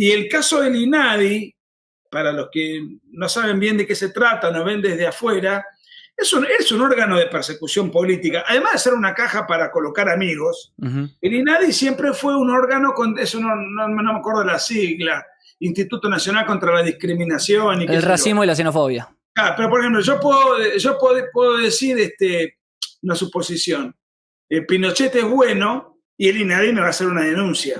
Y el caso del INADI, para los que no saben bien de qué se trata, nos ven desde afuera, es un órgano de persecución política. Además de ser una caja para colocar amigos, el INADI siempre fue un órgano, eso no me acuerdo de la sigla, Instituto Nacional contra la Discriminación. El racismo y la xenofobia. Pero por ejemplo, yo puedo decir una suposición. Pinochet es bueno y el INADI me va a hacer una denuncia.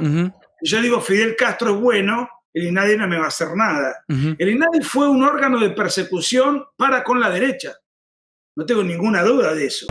Yo digo Fidel Castro es bueno, el INADI no me va a hacer nada. El INADI fue un órgano de persecución para con la derecha. No tengo ninguna duda de eso.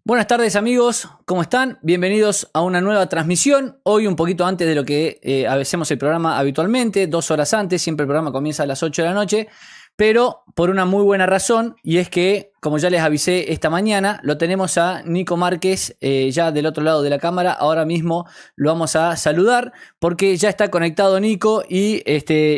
Buenas tardes amigos, ¿cómo están? Bienvenidos a una nueva transmisión. Hoy un poquito antes de lo que hacemos el programa habitualmente, 2 horas antes, siempre el programa comienza a las 8 de la noche, pero por una muy buena razón, y es que, como ya les avisé esta mañana, lo tenemos a Nico Márquez ya del otro lado de la cámara. Ahora mismo lo vamos a saludar porque ya está conectado Nico y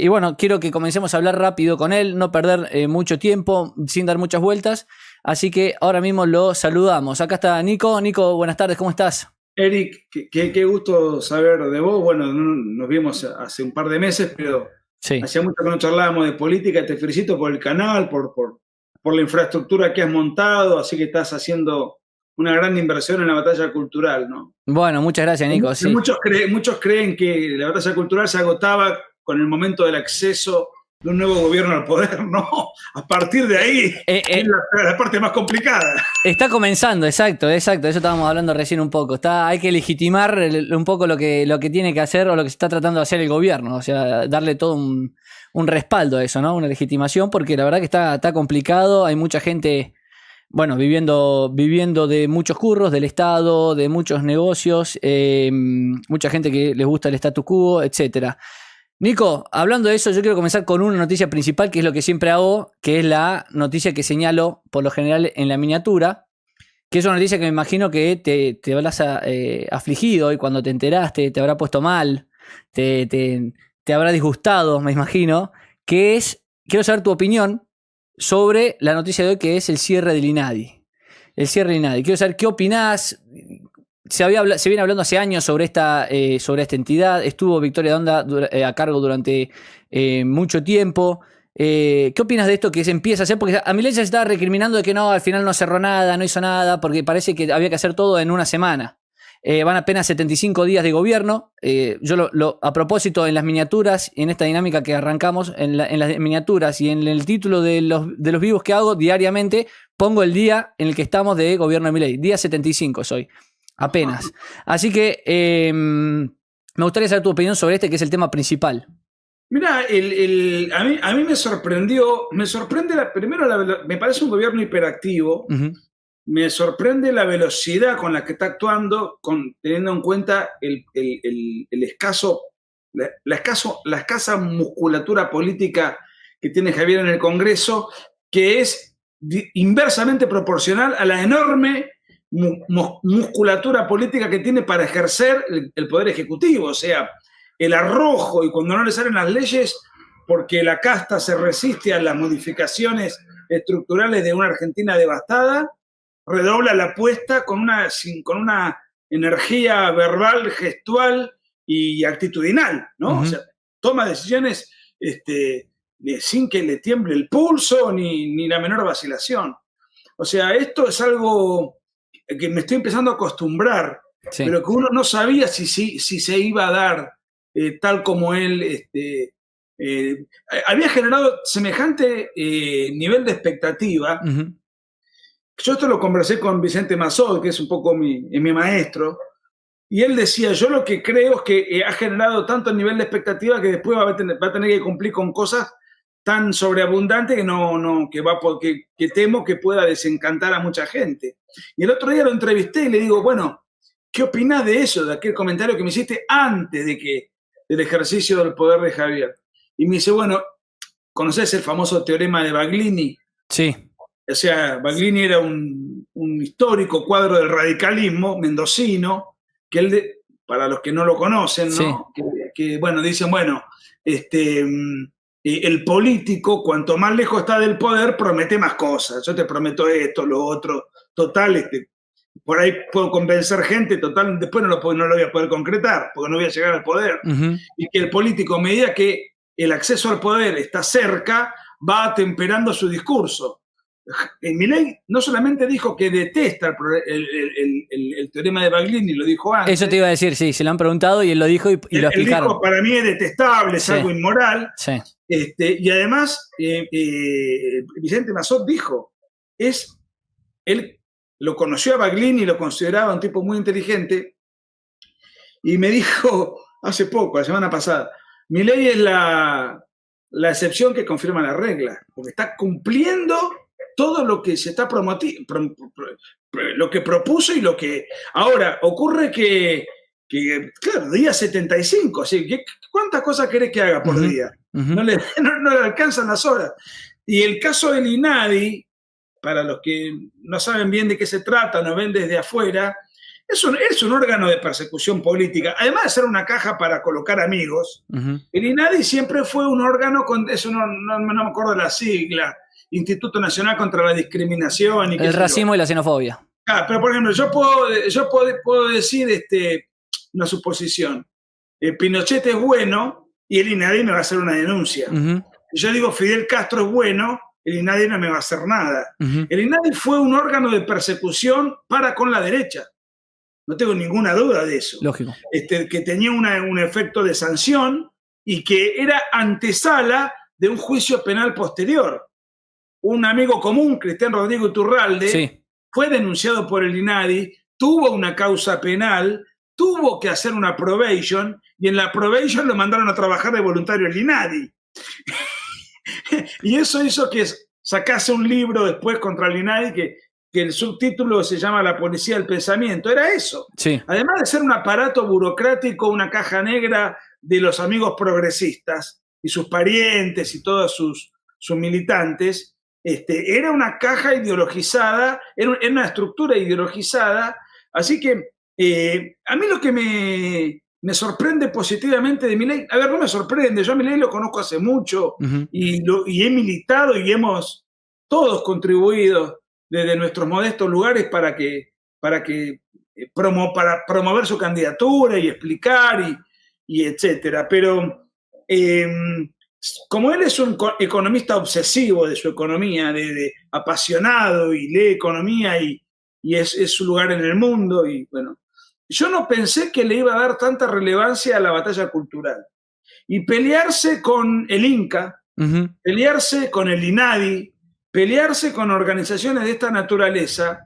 bueno, quiero que comencemos a hablar rápido con él, no perder mucho tiempo, sin dar muchas vueltas. Así que ahora mismo lo saludamos. Acá está Nico. Nico, buenas tardes, ¿cómo estás? Eric, qué gusto saber de vos. Bueno, nos vimos hace un par de meses, pero sí, hacía mucho que no charlábamos de política. Te felicito por el canal, por la infraestructura que has montado, así que estás haciendo una gran inversión en la batalla cultural, ¿no? Bueno, muchas gracias, Nico. Sí. Muchos creen que la batalla cultural se agotaba con el momento del acceso de un nuevo gobierno al poder. No, a partir de ahí es la parte más complicada. Está comenzando, exacto, eso estábamos hablando recién un poco. Hay que legitimar un poco lo que tiene que hacer o lo que se está tratando de hacer el gobierno, o sea, darle todo un respaldo a eso, ¿no? Una legitimación, porque la verdad que está complicado, hay mucha gente, bueno, viviendo de muchos curros del Estado, de muchos negocios, mucha gente que les gusta el status quo, etcétera. Nico, hablando de eso, yo quiero comenzar con una noticia principal, que es lo que siempre hago, que es la noticia que señalo por lo general en la miniatura, que es una noticia que me imagino que te habrás afligido y cuando te enteraste te habrá puesto mal, te habrá disgustado, me imagino, que es, quiero saber tu opinión sobre la noticia de hoy, que es el cierre del INADI. El cierre del INADI. Quiero saber qué opinás. Se viene hablando hace años sobre esta entidad. Estuvo Victoria Donda a cargo durante mucho tiempo. ¿Qué opinas de esto que se empieza a hacer? Porque a Milei ya se estaba recriminando de que no, al final no cerró nada, no hizo nada, porque parece que había que hacer todo en una semana. Van apenas 75 días de gobierno. Yo a propósito, en las miniaturas, en esta dinámica que arrancamos, en las miniaturas y en el título de los vivos que hago diariamente, pongo el día en el que estamos de gobierno de Milei. Día 75 soy. Apenas. Así que me gustaría saber tu opinión sobre que es el tema principal. Mirá, a mí me sorprende me parece un gobierno hiperactivo. Me sorprende la velocidad con la que está actuando, teniendo en cuenta la escasa musculatura política que tiene Javier en el Congreso, que es inversamente proporcional a la enorme musculatura política que tiene para ejercer el poder ejecutivo. O sea, el arrojo, y cuando no le salen las leyes porque la casta se resiste a las modificaciones estructurales de una Argentina devastada, redobla la apuesta con una energía verbal, gestual y actitudinal, ¿no? O sea, toma decisiones sin que le tiemble el pulso ni la menor vacilación. O sea, esto es algo que me estoy empezando a acostumbrar, sí, pero que uno no sabía si se iba a dar tal como él había generado semejante nivel de expectativa. Yo esto lo conversé con Vicente Massol, que es un poco mi maestro, y él decía, yo lo que creo es que ha generado tanto nivel de expectativa que después va a tener que cumplir con cosas tan sobreabundante que temo que pueda desencantar a mucha gente. Y el otro día lo entrevisté y le digo, bueno, ¿qué opinás de eso, de aquel comentario que me hiciste antes del ejercicio del poder de Javier? Y me dice, bueno, ¿conocés el famoso teorema de Baglini? Sí. O sea, Baglini era un histórico cuadro del radicalismo mendocino, que él, para los que no lo conocen, ¿no? Sí. Que bueno, dicen, bueno, el político, cuanto más lejos está del poder, promete más cosas. Yo te prometo esto, lo otro, total, por ahí puedo convencer gente, total, después no lo voy a poder concretar, porque no voy a llegar al poder. Y que el político, a medida que el acceso al poder está cerca, va atemperando su discurso. Milei no solamente dijo que detesta el teorema de Baglini, lo dijo antes. Eso te iba a decir, sí, se lo han preguntado y él lo dijo y lo explicaron. Él dijo, para mí es detestable, es algo inmoral. Sí. Y además, Vicente Mazot dijo, él lo conoció a Baglini y lo consideraba un tipo muy inteligente, y me dijo hace poco, la semana pasada, Milei es la excepción que confirma la regla, porque está cumpliendo todo lo que se está lo que propuso y lo que... Ahora, ocurre que claro, día 75, así, ¿cuántas cosas querés que haga por día? No le alcanzan las horas. Y el caso del INADI, para los que no saben bien de qué se trata, nos ven desde afuera, es un órgano de persecución política. Además de ser una caja para colocar amigos, el INADI siempre fue un órgano, eso no me acuerdo de la sigla, Instituto Nacional contra la Discriminación. El racismo y la xenofobia. Pero por ejemplo, yo puedo decir una suposición. Pinochet es bueno y el INADI me va a hacer una denuncia. Yo digo Fidel Castro es bueno, el INADI no me va a hacer nada. El INADI fue un órgano de persecución para con la derecha. No tengo ninguna duda de eso. Lógico. Que tenía un efecto de sanción y que era antesala de un juicio penal posterior. Un amigo común, Cristian Rodrigo Iturralde, fue denunciado por el INADI, tuvo una causa penal, tuvo que hacer una probation, y en la probation lo mandaron a trabajar de voluntario el INADI. Y eso hizo que sacase un libro después contra el INADI que el subtítulo se llama La policía del pensamiento. Era eso. Sí. Además de ser un aparato burocrático, una caja negra de los amigos progresistas y sus parientes y todos sus militantes, era una caja ideologizada, era una estructura ideologizada. Así que a mí lo que me sorprende positivamente de Milei, a ver, no me sorprende, yo a Milei lo conozco hace mucho y he militado y hemos todos contribuido desde nuestros modestos lugares para promover su candidatura y explicar y etcétera. Pero como él es un economista obsesivo de su economía, apasionado y lee economía y es su lugar en el mundo, y bueno, yo no pensé que le iba a dar tanta relevancia a la batalla cultural. Y pelearse con el Inca, pelearse con el INADI, pelearse con organizaciones de esta naturaleza.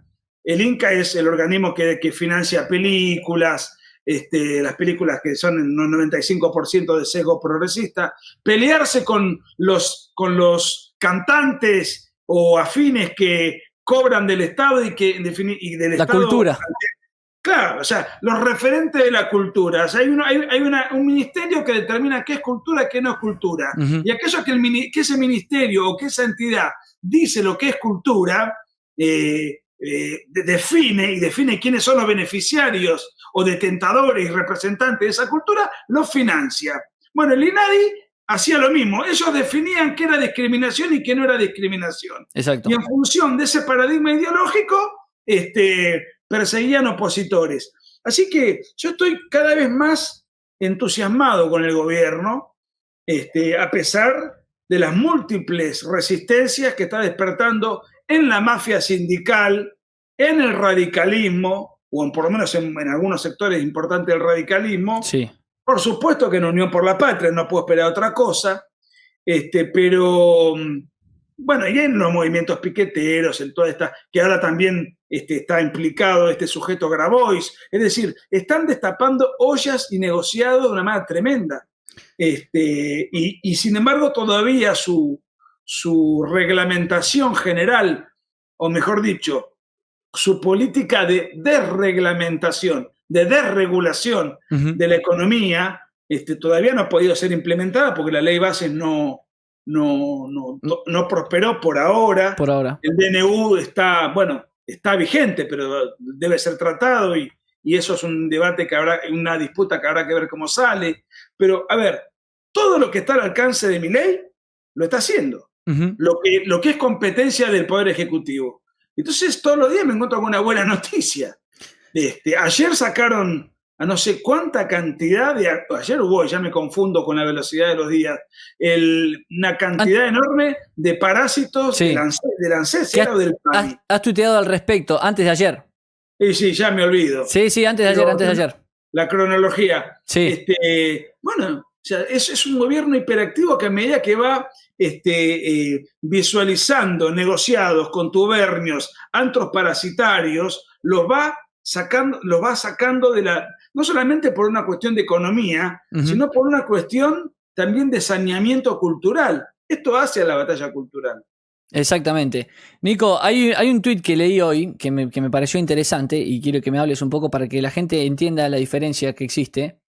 El Inca es el organismo que financia películas, las películas que son en un 95% de sesgo progresista. Pelearse con los cantantes o afines que cobran del Estado y del la Estado. Cultura. Claro, o sea, los referentes de la cultura. O sea, hay un ministerio que determina qué es cultura y qué no es cultura. Y aquello que ese ministerio o que esa entidad dice lo que es cultura, define quiénes son los beneficiarios o detentadores y representantes de esa cultura, los financia. Bueno, el INADI hacía lo mismo. Ellos definían qué era discriminación y qué no era discriminación. Exacto. Y en función de ese paradigma ideológico, perseguían opositores. Así que yo estoy cada vez más entusiasmado con el gobierno, a pesar de las múltiples resistencias que está despertando en la mafia sindical, en el radicalismo, o por lo menos en algunos sectores importantes del radicalismo. Sí. Por supuesto que en Unión por la Patria no puedo esperar otra cosa, pero bueno, y en los movimientos piqueteros, en toda esta, que ahora también está implicado este sujeto Grabois, es decir, están destapando ollas y negociados de una manera tremenda. Y sin embargo todavía su reglamentación general, o mejor dicho, su política de desreglamentación, de desregulación de la economía, todavía no ha podido ser implementada porque la ley base no prosperó por ahora. Por ahora. El DNU está vigente, pero debe ser tratado y eso es un debate una disputa que habrá que ver cómo sale. Pero, a ver, todo lo que está al alcance de Milei lo está haciendo. Ujú. Lo que es competencia del Poder Ejecutivo. Entonces, todos los días me encuentro con una buena noticia. Ayer sacaron a no sé cuánta cantidad de... Ayer hubo, ya me confundo con la velocidad de los días, una cantidad enorme de parásitos Sí. del ANSES ¿Qué o del PAMI. has tuiteado al respecto antes de ayer? Sí, ya me olvido. Sí, antes de ayer. La cronología. Sí. Bueno, o sea, es un gobierno hiperactivo que a medida que va visualizando negociados, contubernios, antros parasitarios, los va sacando de la, no solamente por una cuestión de economía, sino por una cuestión también de saneamiento cultural. Esto hace a la batalla cultural. Exactamente. Nico, hay un tuit que leí hoy que me pareció interesante y quiero que me hables un poco para que la gente entienda la diferencia que existe.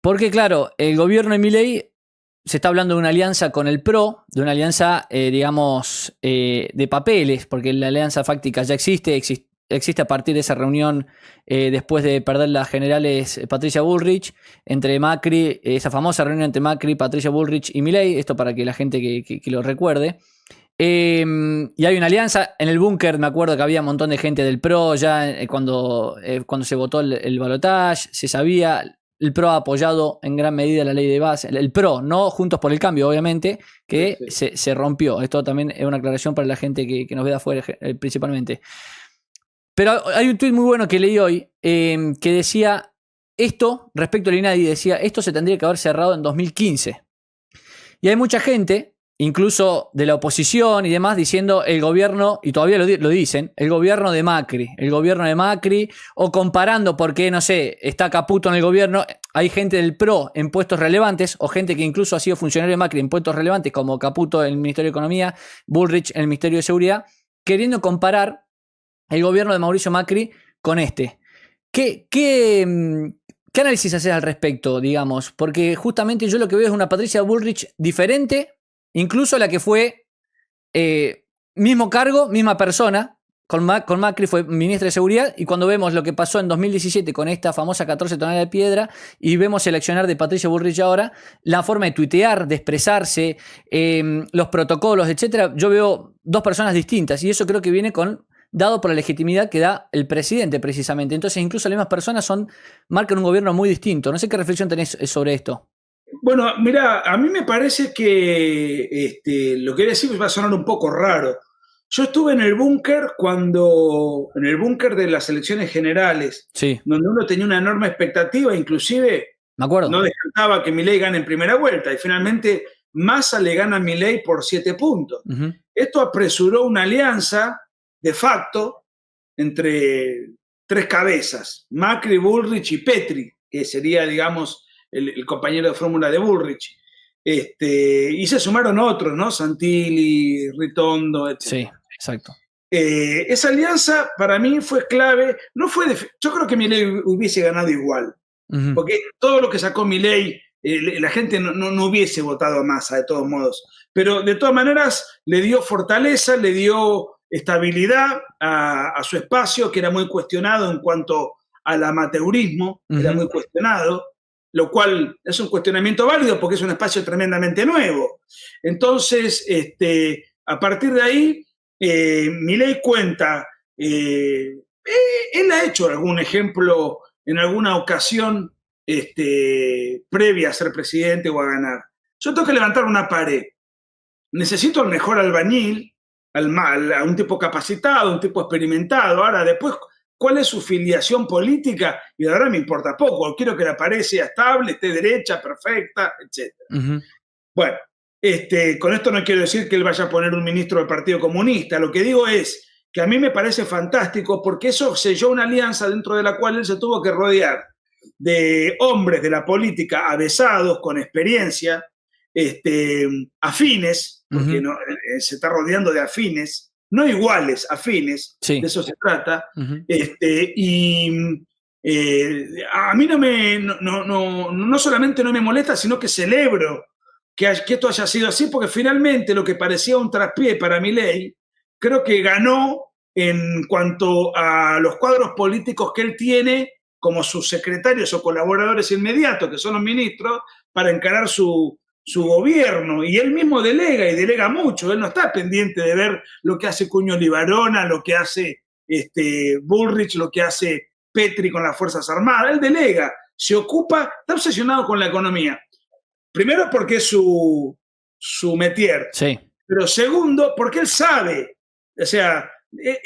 Porque claro, el gobierno de Milei se está hablando de una alianza con el PRO, de una alianza, digamos, de papeles, porque la alianza fáctica ya existe a partir de esa reunión después de perder las generales Patricia Bullrich, entre Macri, esa famosa reunión entre Macri, Patricia Bullrich y Milei, esto para que la gente que lo recuerde. Y hay una alianza. En el búnker me acuerdo que había un montón de gente del PRO ya cuando se votó el balotaje, se sabía. El PRO ha apoyado en gran medida la ley de base. El PRO, no Juntos por el Cambio, obviamente, que sí. Se rompió. Esto también es una aclaración para la gente que nos ve de afuera principalmente. Pero hay un tuit muy bueno que leí hoy que decía esto, respecto al INADI, decía esto se tendría que haber cerrado en 2015. Y hay mucha gente, incluso de la oposición y demás, diciendo el gobierno, y todavía lo dicen, el gobierno de Macri, o comparando porque, no sé, está Caputo en el gobierno, hay gente del PRO en puestos relevantes, o gente que incluso ha sido funcionario de Macri en puestos relevantes, como Caputo en el Ministerio de Economía, Bullrich en el Ministerio de Seguridad, queriendo comparar el gobierno de Mauricio Macri con este. ¿Qué análisis haces al respecto, digamos? Porque justamente yo lo que veo es una Patricia Bullrich diferente, incluso la que fue mismo cargo, misma persona, con Macri fue ministra de Seguridad, y cuando vemos lo que pasó en 2017 con esta famosa 14 toneladas de piedra, y vemos el accionar de Patricia Bullrich ahora, la forma de tuitear, de expresarse, los protocolos, etcétera, yo veo dos personas distintas, y eso creo que viene dado por la legitimidad que da el presidente precisamente. Entonces incluso las mismas personas marcan un gobierno muy distinto. No sé qué reflexión tenés sobre esto. Bueno, mira, a mí me parece que lo que voy a decir va a sonar un poco raro. Yo estuve en el búnker en el búnker de las elecciones generales, sí, donde uno tenía una enorme expectativa, inclusive me acuerdo. No descartaba que Milei gane en primera vuelta, y finalmente Massa le gana a Milei por 7 puntos. Esto apresuró una alianza de facto entre 3 cabezas, Macri, Bullrich y Petri, que sería, digamos, el compañero de fórmula de Bullrich. Y se sumaron otros, ¿no? Santilli, Ritondo, etc. Sí, exacto. Esa alianza para mí fue clave. Yo creo que Milei hubiese ganado igual, porque todo lo que sacó Milei, la gente no hubiese votado a Massa de todos modos. Pero de todas maneras le dio fortaleza, le dio estabilidad a su espacio, que era muy cuestionado en cuanto al amateurismo, era muy cuestionado, lo cual es un cuestionamiento válido porque es un espacio tremendamente nuevo. Entonces, a partir de ahí, Milei cuenta, él ha hecho algún ejemplo en alguna ocasión previa a ser presidente o a ganar. Yo tengo que levantar una pared. Necesito al mejor albañil, a un tipo capacitado, un tipo experimentado. Ahora, después, ¿cuál es su filiación política? Y de verdad me importa poco. Quiero que la pared sea estable, esté derecha, perfecta, etc. Bueno, con esto no quiero decir que él vaya a poner un ministro del Partido Comunista. Lo que digo es que a mí me parece fantástico porque eso selló una alianza dentro de la cual él se tuvo que rodear de hombres de la política avesados, con experiencia, afines, porque se está rodeando de afines, no iguales, afines, sí. De eso se trata. A mí no solamente no me molesta, sino que celebro que esto haya sido así, porque finalmente lo que parecía un traspié para Milei, creo que ganó en cuanto a los cuadros políticos que él tiene como sus secretarios o colaboradores inmediatos, que son los ministros, para encarar su su gobierno, y él mismo delega, y delega mucho. Él no está pendiente de ver lo que hace Cuño Libarona, lo que hace Bullrich, lo que hace Petri con las Fuerzas Armadas. Él delega, se ocupa, está obsesionado con la economía. Primero porque es su métier. Sí. Pero segundo, porque él sabe, o sea,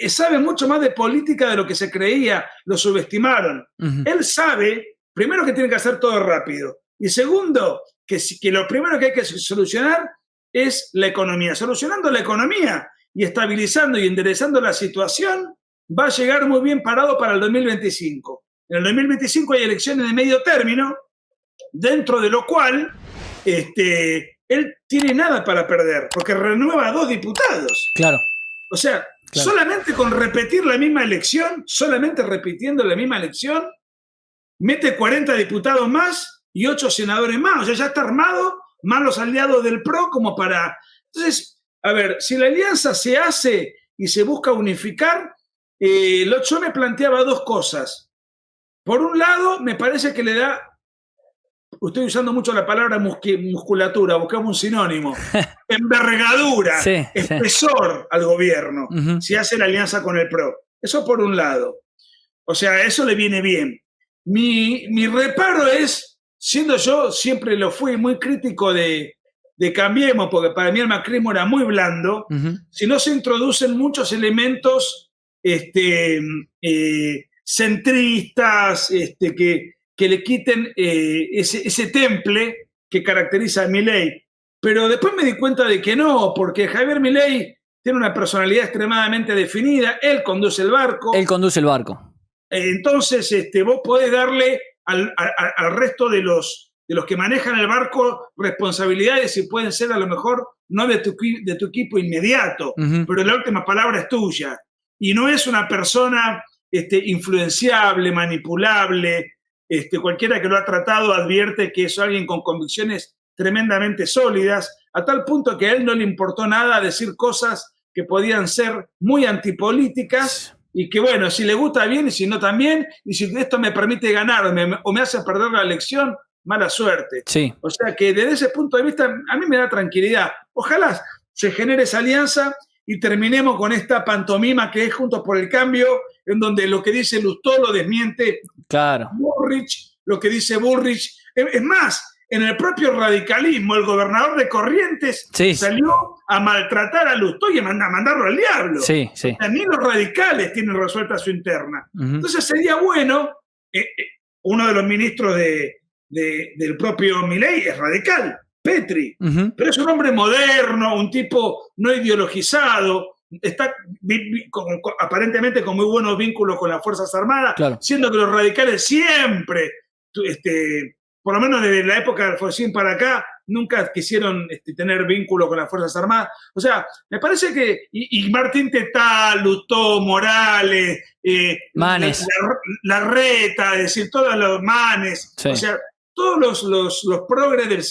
sabe mucho más de política de lo que se creía, lo subestimaron. Él sabe, primero, que tiene que hacer todo rápido, y segundo, que lo primero que hay que solucionar es la economía. Solucionando la economía y estabilizando y enderezando la situación, va a llegar muy bien parado para el 2025. En el 2025 hay elecciones de medio término, dentro de lo cual él tiene nada para perder, porque renueva a 2 diputados. Claro. O sea, solamente con repetir la misma elección, solamente repitiendo la misma elección, mete 40 diputados más y 8 senadores más. O sea, ya está armado, más los aliados del PRO como para... Entonces, a ver, si la alianza se hace y se busca unificar, yo me planteaba 2 cosas. Por un lado, me parece que le da... Estoy usando mucho la palabra musculatura, buscamos un sinónimo. Envergadura, sí, espesor al gobierno, si hace la alianza con el PRO. Eso por un lado. O sea, eso le viene bien. Mi reparo es, siendo yo, siempre lo fui muy crítico de Cambiemos, porque para mí el macrismo era muy blando, si no se introducen muchos elementos centristas, que le quiten ese temple que caracteriza a Milei. Pero después me di cuenta de que no, porque Javier Milei tiene una personalidad extremadamente definida, él conduce el barco. Entonces, vos podés darle al resto de los que manejan el barco responsabilidades, y pueden ser a lo mejor no de tu equipo inmediato, pero la última palabra es tuya. Y no es una persona influenciable, manipulable. Cualquiera que lo ha tratado advierte que es alguien con convicciones tremendamente sólidas, a tal punto que a él no le importó nada decir cosas que podían ser muy antipolíticas, y que bueno, si le gusta bien y si no también, y si esto me permite ganar o me hace perder la elección, mala suerte. Sí. O sea que desde ese punto de vista a mí me da tranquilidad. Ojalá se genere esa alianza y terminemos con esta pantomima que es Juntos por el Cambio, en donde lo que dice Lustó lo desmiente Bullrich, lo que dice Bullrich. Es más, en el propio radicalismo, el gobernador de Corrientes salió a maltratar a Lustó y a mandarlo al diablo. Sí. O sea, ni los radicales tienen resuelta su interna. Entonces sería bueno, uno de los ministros del propio Milei es radical, Petri, pero es un hombre moderno, un tipo no ideologizado, está aparentemente con muy buenos vínculos con las Fuerzas Armadas, siendo que los radicales siempre, por lo menos desde la época de Alfonsín para acá, nunca quisieron tener vínculo con las Fuerzas Armadas. O sea, me parece que, y Martín Tetá, Lustó, Morales, Manes, Larreta, es decir, todos los Manes, o sea, todos los progres del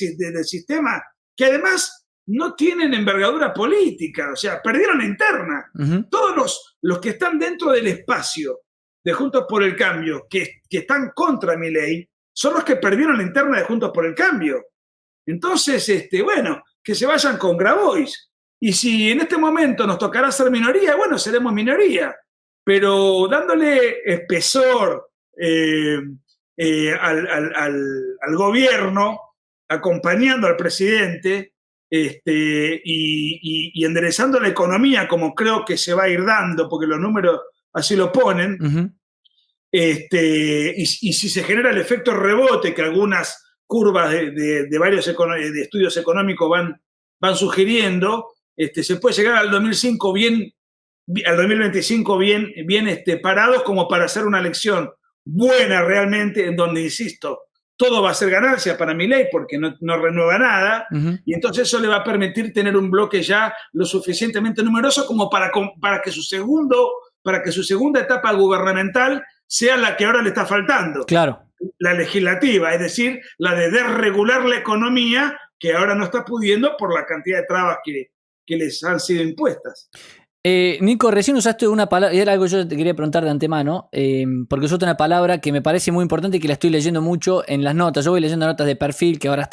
sistema, que además no tienen envergadura política, o sea, perdieron la interna. Todos los que están dentro del espacio de Juntos por el Cambio, que están contra Milei, son los que perdieron la interna de Juntos por el Cambio. Entonces, bueno, que se vayan con Grabois. Y si en este momento nos tocará ser minoría, bueno, seremos minoría. Pero dándole espesor al gobierno, acompañando al presidente y enderezando la economía, como creo que se va a ir dando, porque los números así lo ponen, y si se genera el efecto rebote que algunas curvas de varios de estudios económicos van sugiriendo, se puede llegar al 2025 bien parados como para hacer una elección buena realmente, en donde, insisto, todo va a ser ganancia para Milei porque no renueva nada, y entonces eso le va a permitir tener un bloque ya lo suficientemente numeroso como para que su segunda etapa gubernamental sea la que ahora le está faltando. Claro. La legislativa, es decir, la de desregular la economía, que ahora no está pudiendo por la cantidad de trabas que les han sido impuestas. Nico, recién usaste una palabra, y era algo que yo te quería preguntar de antemano, porque usaste una palabra que me parece muy importante y que la estoy leyendo mucho en las notas. Yo voy leyendo notas de perfil que ahora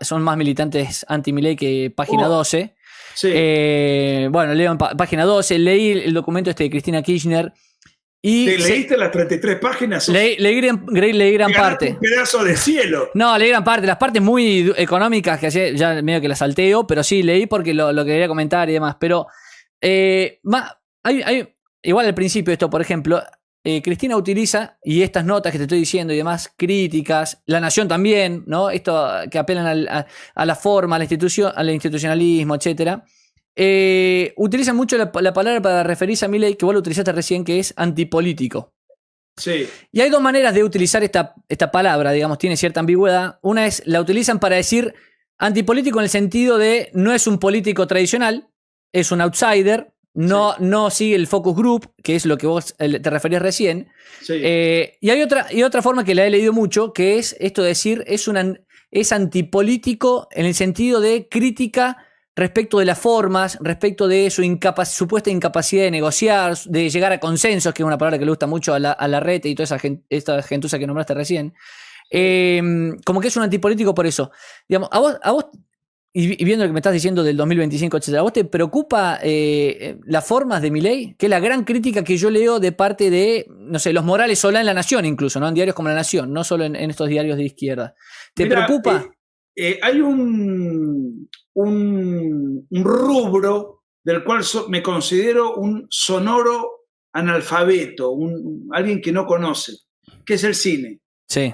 son más militantes anti-Milei que página 12. Sí. Bueno, leo en página 12, leí el documento este de Cristina Kirchner y ¿Te leíste las 33 páginas? leí gran parte. Un pedazo de cielo. No, leí gran parte. Las partes muy económicas que hacía, ya medio que las salteo, pero sí, leí porque lo quería comentar y demás. Pero igual al principio esto, por ejemplo, Cristina utiliza, y estas notas que te estoy diciendo y demás, críticas, La Nación también, ¿no? Esto que apelan a la forma, a la institución, al institucionalismo, etcétera. Utilizan mucho la palabra para referirse a Milei, que vos lo utilizaste recién, que es antipolítico. Sí. Y hay dos maneras de utilizar esta palabra, digamos, tiene cierta ambigüedad. Una es, la utilizan para decir antipolítico en el sentido de no es un político tradicional, es un outsider, no sigue el focus group, que es lo que vos te referías recién. Sí. Y hay otra forma que la he leído mucho, que es esto de decir, es antipolítico en el sentido de crítica respecto de las formas, respecto de su supuesta incapacidad de negociar, de llegar a consensos, que es una palabra que le gusta mucho a la red y toda esta gentuza que nombraste recién. Como que es un antipolítico por eso. Digamos, a vos y viendo lo que me estás diciendo del 2025, etcétera, ¿a vos te preocupa las formas de Milei? Que es la gran crítica que yo leo de parte de, no sé, los Morales Solá en La Nación incluso, ¿no? En diarios como La Nación, no solo en estos diarios de izquierda. ¿Te preocupa? Hay un rubro del cual me considero un sonoro analfabeto, alguien que no conoce, que es el cine. Sí.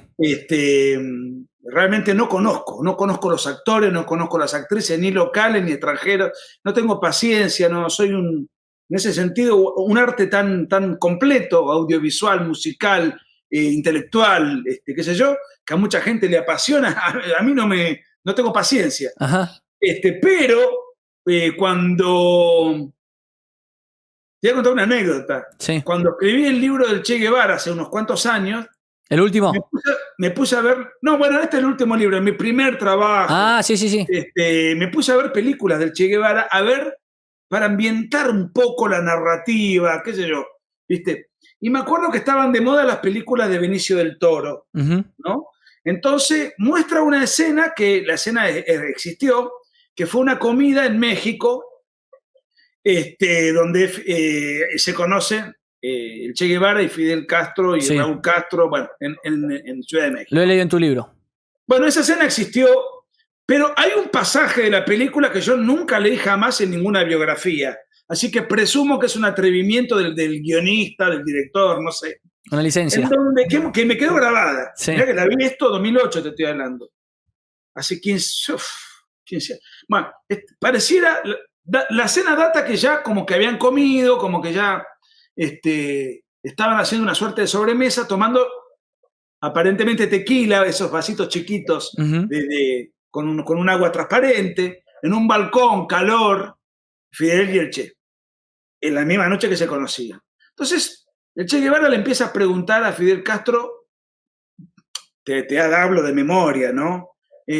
Realmente no conozco los actores, no conozco las actrices, ni locales ni extranjeros, no tengo paciencia, no soy en ese sentido, un arte tan completo, audiovisual, musical, intelectual, qué sé yo, que a mucha gente le apasiona, a mí no tengo paciencia. Ajá. Pero cuando... Te voy a contar una anécdota. Sí. Cuando escribí el libro del Che Guevara hace unos cuantos años, ¿el último? Me puse a ver... No, bueno, este es el último libro, mi primer trabajo. Ah, sí. Me puse a ver películas del Che Guevara, para ambientar un poco la narrativa, qué sé yo, ¿viste? Y me acuerdo que estaban de moda las películas de Benicio del Toro, ¿no? Entonces muestra una escena, que la escena existió, que fue una comida en México, donde se conocen el Che Guevara y Fidel Castro y Raúl Castro, bueno, en Ciudad de México. Lo he leído en tu libro. Bueno, esa escena existió, pero hay un pasaje de la película que yo nunca leí jamás en ninguna biografía, así que presumo que es un atrevimiento del guionista, del director, no sé. Una licencia. En donde, que me quedó grabada. Sí. Mirá que la vi esto 2008, te estoy hablando. Hace 15 años. Bueno, pareciera... La escena data que ya como que habían comido, como que ya estaban haciendo una suerte de sobremesa, tomando aparentemente tequila, esos vasitos chiquitos con un agua transparente, en un balcón, calor, Fidel y el Che, en la misma noche que se conocían. Entonces, el Che Guevara le empieza a preguntar a Fidel Castro, te hablo de memoria, ¿no?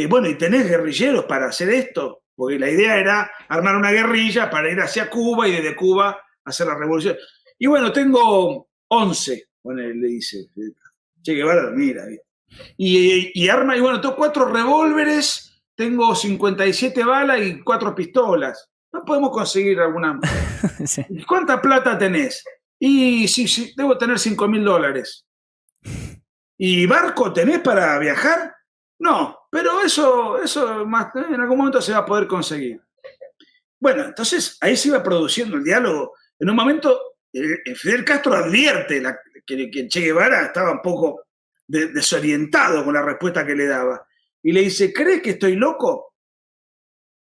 Bueno, ¿y tenés guerrilleros para hacer esto? Porque la idea era armar una guerrilla para ir hacia Cuba y desde Cuba hacer la revolución. Y bueno, tengo 11, bueno, le dice Che Guevara, mira. Y arma, y bueno, tengo 4 revólveres, tengo 57 balas y 4 pistolas. No podemos conseguir alguna. Sí. ¿Cuánta plata tenés? Y sí, debo tener $5.000. ¿Y barco tenés para viajar? No, pero eso más, en algún momento se va a poder conseguir. Bueno, entonces ahí se iba produciendo el diálogo. En un momento, Fidel Castro advierte que Che Guevara estaba un poco desorientado con la respuesta que le daba. Y le dice, ¿crees que estoy loco?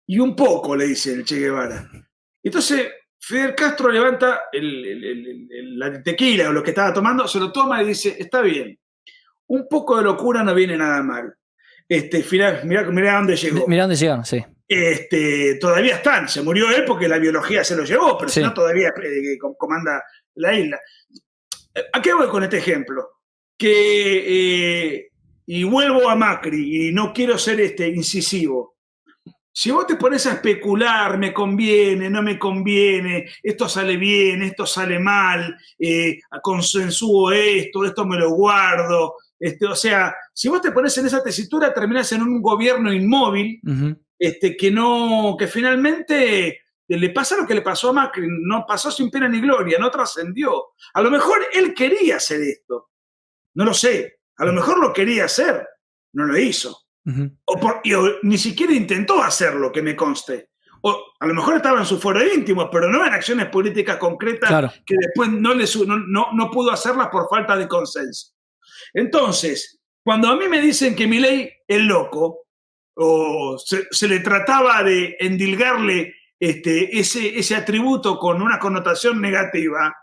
Y un poco, le dice el Che Guevara. Entonces Fidel Castro levanta la tequila o lo que estaba tomando, se lo toma y dice, está bien, un poco de locura no viene nada mal. Mirá dónde llegó. Mirá dónde llegaron, sí. Todavía están, se murió él porque la biología se lo llevó, pero si no todavía comanda la isla. ¿A qué voy con este ejemplo? Y vuelvo a Macri, y no quiero ser incisivo, si vos te pones a especular, me conviene, no me conviene, esto sale bien, esto sale mal, consensúo esto me lo guardo, o sea, si vos te pones en esa tesitura, terminás en un gobierno inmóvil, que finalmente le pasa lo que le pasó a Macri, no pasó sin pena ni gloria, no trascendió. A lo mejor él quería hacer esto, no lo sé, a lo mejor lo quería hacer, no lo hizo. O ni siquiera intentó hacerlo, que me conste. O a lo mejor estaba en su foro íntimo, pero no en acciones políticas concretas, claro, que después no pudo hacerlas por falta de consenso. Entonces, cuando a mí me dicen que Milei es loco, o se le trataba de endilgarle ese atributo con una connotación negativa,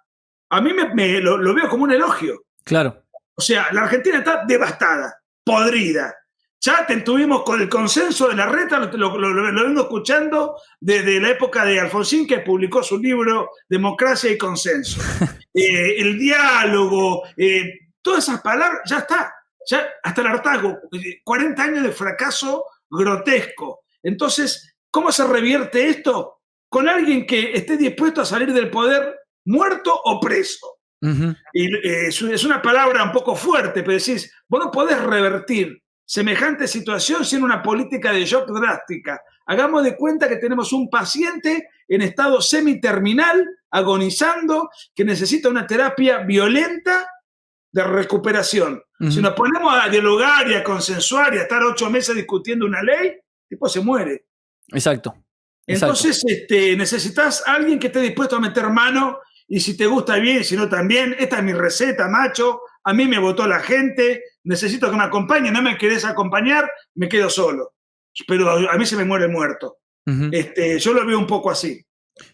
a mí lo veo como un elogio. Claro. O sea, la Argentina está devastada, podrida. Ya tuvimos con el consenso de la reta, lo vengo escuchando desde la época de Alfonsín, que publicó su libro Democracia y Consenso. El diálogo, todas esas palabras, ya está. Ya hasta el hartazgo, 40 años de fracaso grotesco. Entonces, ¿cómo se revierte esto? Con alguien que esté dispuesto a salir del poder muerto o preso. Y es una palabra un poco fuerte, pero decís, vos no podés revertir semejante situación sin una política de shock drástica. Hagamos de cuenta que tenemos un paciente en estado semiterminal, agonizando, que necesita una terapia violenta de recuperación. Si nos ponemos a dialogar y a consensuar y a estar 8 meses discutiendo una ley, el tipo se muere. Exacto. Entonces necesitas a alguien que esté dispuesto a meter mano, y si te gusta bien, si no también, esta es mi receta, macho, a mí me votó la gente, necesito que me acompañe, no me querés acompañar, me quedo solo. Pero a mí se me muere muerto. Yo lo veo un poco así.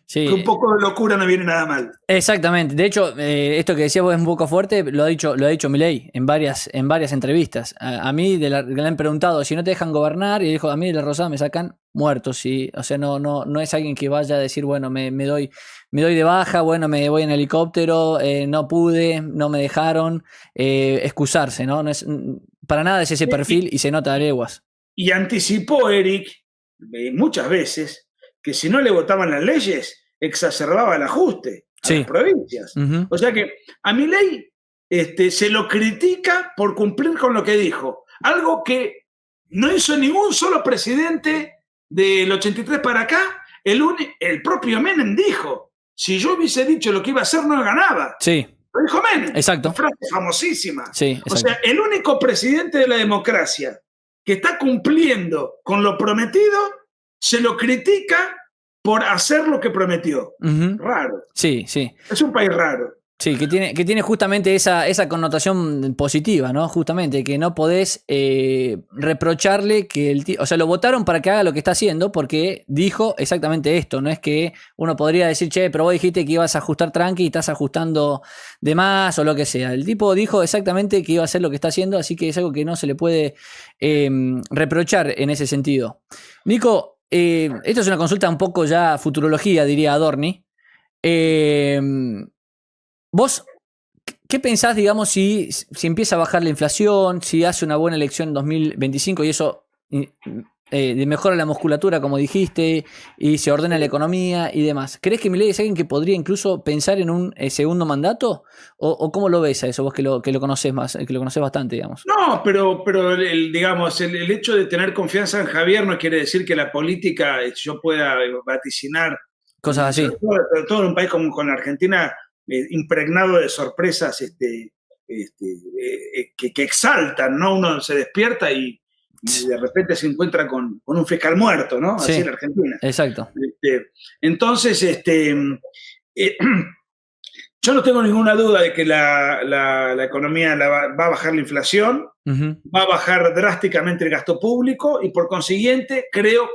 Sí. Que un poco de locura no viene nada mal. Exactamente. De hecho, esto que decías vos es un poco fuerte, lo ha dicho Milei en varias entrevistas. A mí le han preguntado si no te dejan gobernar, y dijo, a mí de la Rosada me sacan muertos, ¿sí? O sea, no es alguien que vaya a decir, bueno, me doy de baja, bueno, me voy en helicóptero, no pude, no me dejaron, excusarse, ¿no? No es, para nada es ese perfil y se nota a leguas. Y anticipó Eric muchas veces que si no le votaban las leyes, exacerbaba el ajuste a las provincias. O sea que a Milei se lo critica por cumplir con lo que dijo. Algo que no hizo ningún solo presidente del 83 para acá. El propio Menem dijo, si yo hubiese dicho lo que iba a hacer, no ganaba. Sí. Lo dijo Menem. Exacto. Una frase famosísima. Sí, exacto. O sea, el único presidente de la democracia que está cumpliendo con lo prometido, se lo critica por hacer lo que prometió. Raro. Sí, sí. Es un país raro. Sí, que tiene justamente esa connotación positiva, ¿no? Justamente, que no podés reprocharle que o sea, lo votaron para que haga lo que está haciendo porque dijo exactamente esto. No es que uno podría decir, che, pero vos dijiste que ibas a ajustar tranqui y estás ajustando de más o lo que sea. El tipo dijo exactamente que iba a hacer lo que está haciendo, así que es algo que no se le puede reprochar en ese sentido. Nico, esto es una consulta un poco ya futurología, diría Adorni. ¿Vos qué pensás, digamos, si empieza a bajar la inflación, si hace una buena elección en 2025 y eso mejora la musculatura, como dijiste, y se ordena la economía y demás? ¿Crees que Milei es alguien que podría incluso pensar en un segundo mandato? ¿O cómo lo ves a eso, vos que lo conocés más, que lo conocés bastante, digamos? No, pero digamos, el hecho de tener confianza en Javier no quiere decir que la política yo pueda vaticinar cosas así. Sobre todo en un país como con la Argentina, impregnado de sorpresas que exaltan, ¿no? Uno se despierta y de repente se encuentra con un fiscal muerto, ¿no? Así en Argentina. Exacto. Entonces, yo no tengo ninguna duda de que la economía va a bajar la inflación, va a bajar drásticamente el gasto público y por consiguiente creo,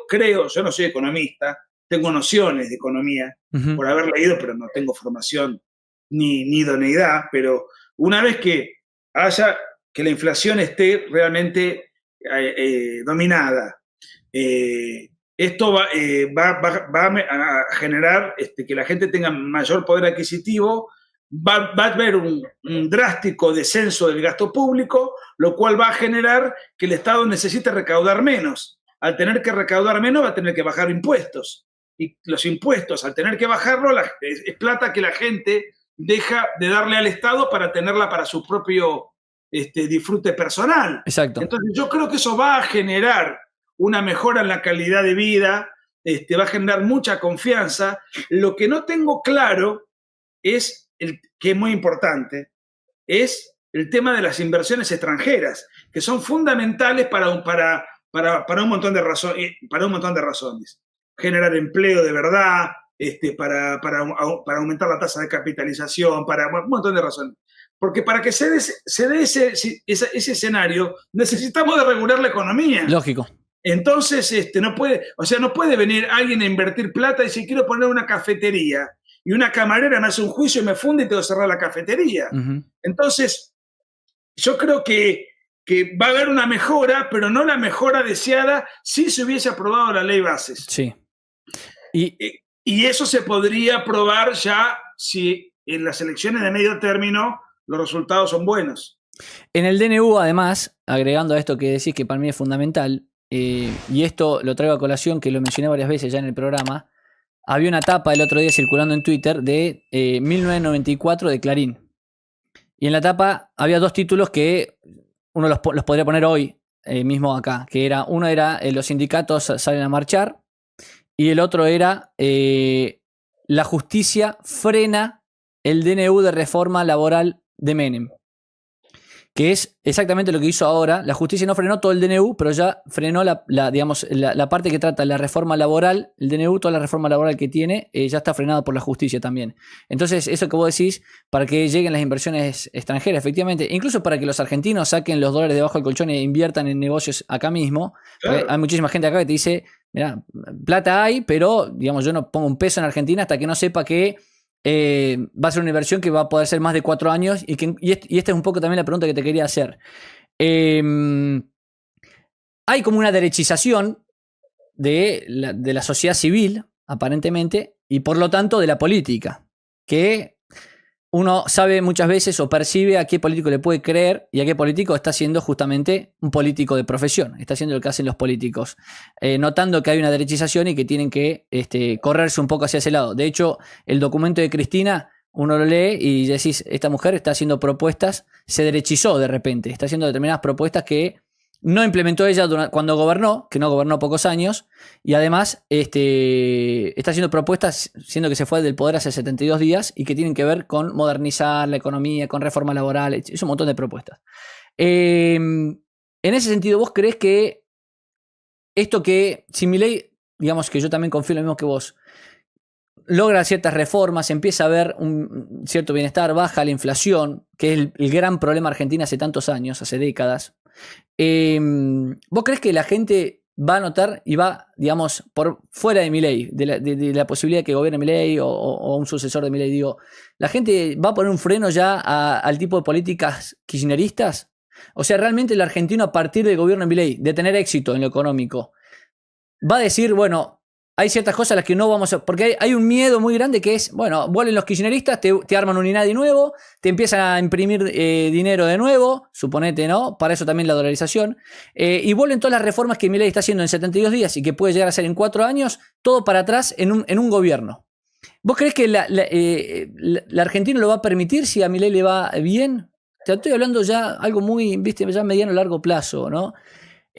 yo no soy economista, tengo nociones de economía por haber leído, pero no tengo formación ni idoneidad, pero una vez que la inflación esté realmente dominada, esto va a generar que la gente tenga mayor poder adquisitivo, va a haber un drástico descenso del gasto público, lo cual va a generar que el Estado necesite recaudar menos. al tener que recaudar menos, va a tener que bajar impuestos. Y los impuestos, al tener que bajarlo, es plata que la gente deja de darle al Estado para tenerla para su propio disfrute personal. Exacto. Entonces yo creo que eso va a generar una mejora en la calidad de vida, va a generar mucha confianza. Lo que no tengo claro es, que es muy importante, es el tema de las inversiones extranjeras, que son fundamentales para un montón de razones. Generar empleo de verdad, para aumentar la tasa de capitalización, para un montón de razones. Porque para que se dé ese escenario, necesitamos de regular la economía. Lógico. Entonces, no puede venir alguien a invertir plata y decir, quiero poner una cafetería, y una camarera me hace un juicio y me funde y tengo que cerrar la cafetería. Uh-huh. Entonces, yo creo que va a haber una mejora, pero no la mejora deseada si se hubiese aprobado la ley bases. Sí. Y eso se podría aprobar ya si en las elecciones de medio término los resultados son buenos. En el DNU, además, agregando a esto que decís que para mí es fundamental, y esto lo traigo a colación, que lo mencioné varias veces ya en el programa, había una tapa el otro día circulando en Twitter de 1994 de Clarín. Y en la tapa había dos títulos que uno los podría poner hoy mismo acá, que era, uno era los sindicatos salen a marchar, y el otro era la justicia frena el DNU de reforma laboral de Menem. Que es exactamente lo que hizo ahora. La justicia no frenó todo el DNU, pero ya frenó la parte que trata la reforma laboral. El DNU, toda la reforma laboral que tiene, ya está frenado por la justicia también. Entonces, eso que vos decís, para que lleguen las inversiones extranjeras, efectivamente, incluso para que los argentinos saquen los dólares debajo del colchón e inviertan en negocios acá mismo. Claro. Hay muchísima gente acá que te dice, mira, plata hay, pero digamos, yo no pongo un peso en Argentina hasta que no sepa que va a ser una inversión que va a poder ser más de 4 años y esta es un poco también la pregunta que te quería hacer. Hay como una derechización de la sociedad civil, aparentemente, y por lo tanto de la política, que uno sabe muchas veces o percibe a qué político le puede creer y a qué político está siendo justamente un político de profesión, está haciendo lo que hacen los políticos, notando que hay una derechización y que tienen que correrse un poco hacia ese lado. De hecho, el documento de Cristina, uno lo lee y decís, esta mujer está haciendo propuestas, se derechizó de repente, está haciendo determinadas propuestas que no implementó ella cuando gobernó, que no gobernó pocos años, y además está haciendo propuestas, siendo que se fue del poder hace 72 días, y que tienen que ver con modernizar la economía, con reforma laboral, es un montón de propuestas. En ese sentido, ¿vos creés que esto que, si Milei, digamos que yo también confío en lo mismo que vos, logra ciertas reformas, empieza a haber un cierto bienestar, baja la inflación, que es el gran problema argentino hace tantos años, hace décadas, ¿vos crees que la gente va a notar y va, digamos, por fuera de Milei, de la posibilidad de que gobierne Milei o un sucesor de Milei, digo, la gente va a poner un freno ya al tipo de políticas kirchneristas? O sea, realmente el argentino, a partir del gobierno de Milei, de tener éxito en lo económico, va a decir, bueno, hay ciertas cosas a las que no vamos a... Porque hay un miedo muy grande que es, bueno, vuelven los kirchneristas, te arman un INADI nuevo, te empiezan a imprimir dinero de nuevo, suponete, ¿no? Para eso también la dolarización. Y vuelven todas las reformas que Milei está haciendo en 72 días y que puede llegar a ser en 4 años, todo para atrás en un gobierno. ¿Vos creés que la Argentina lo va a permitir si a Milei le va bien? Te estoy hablando ya algo muy, viste, ya mediano largo plazo, ¿no?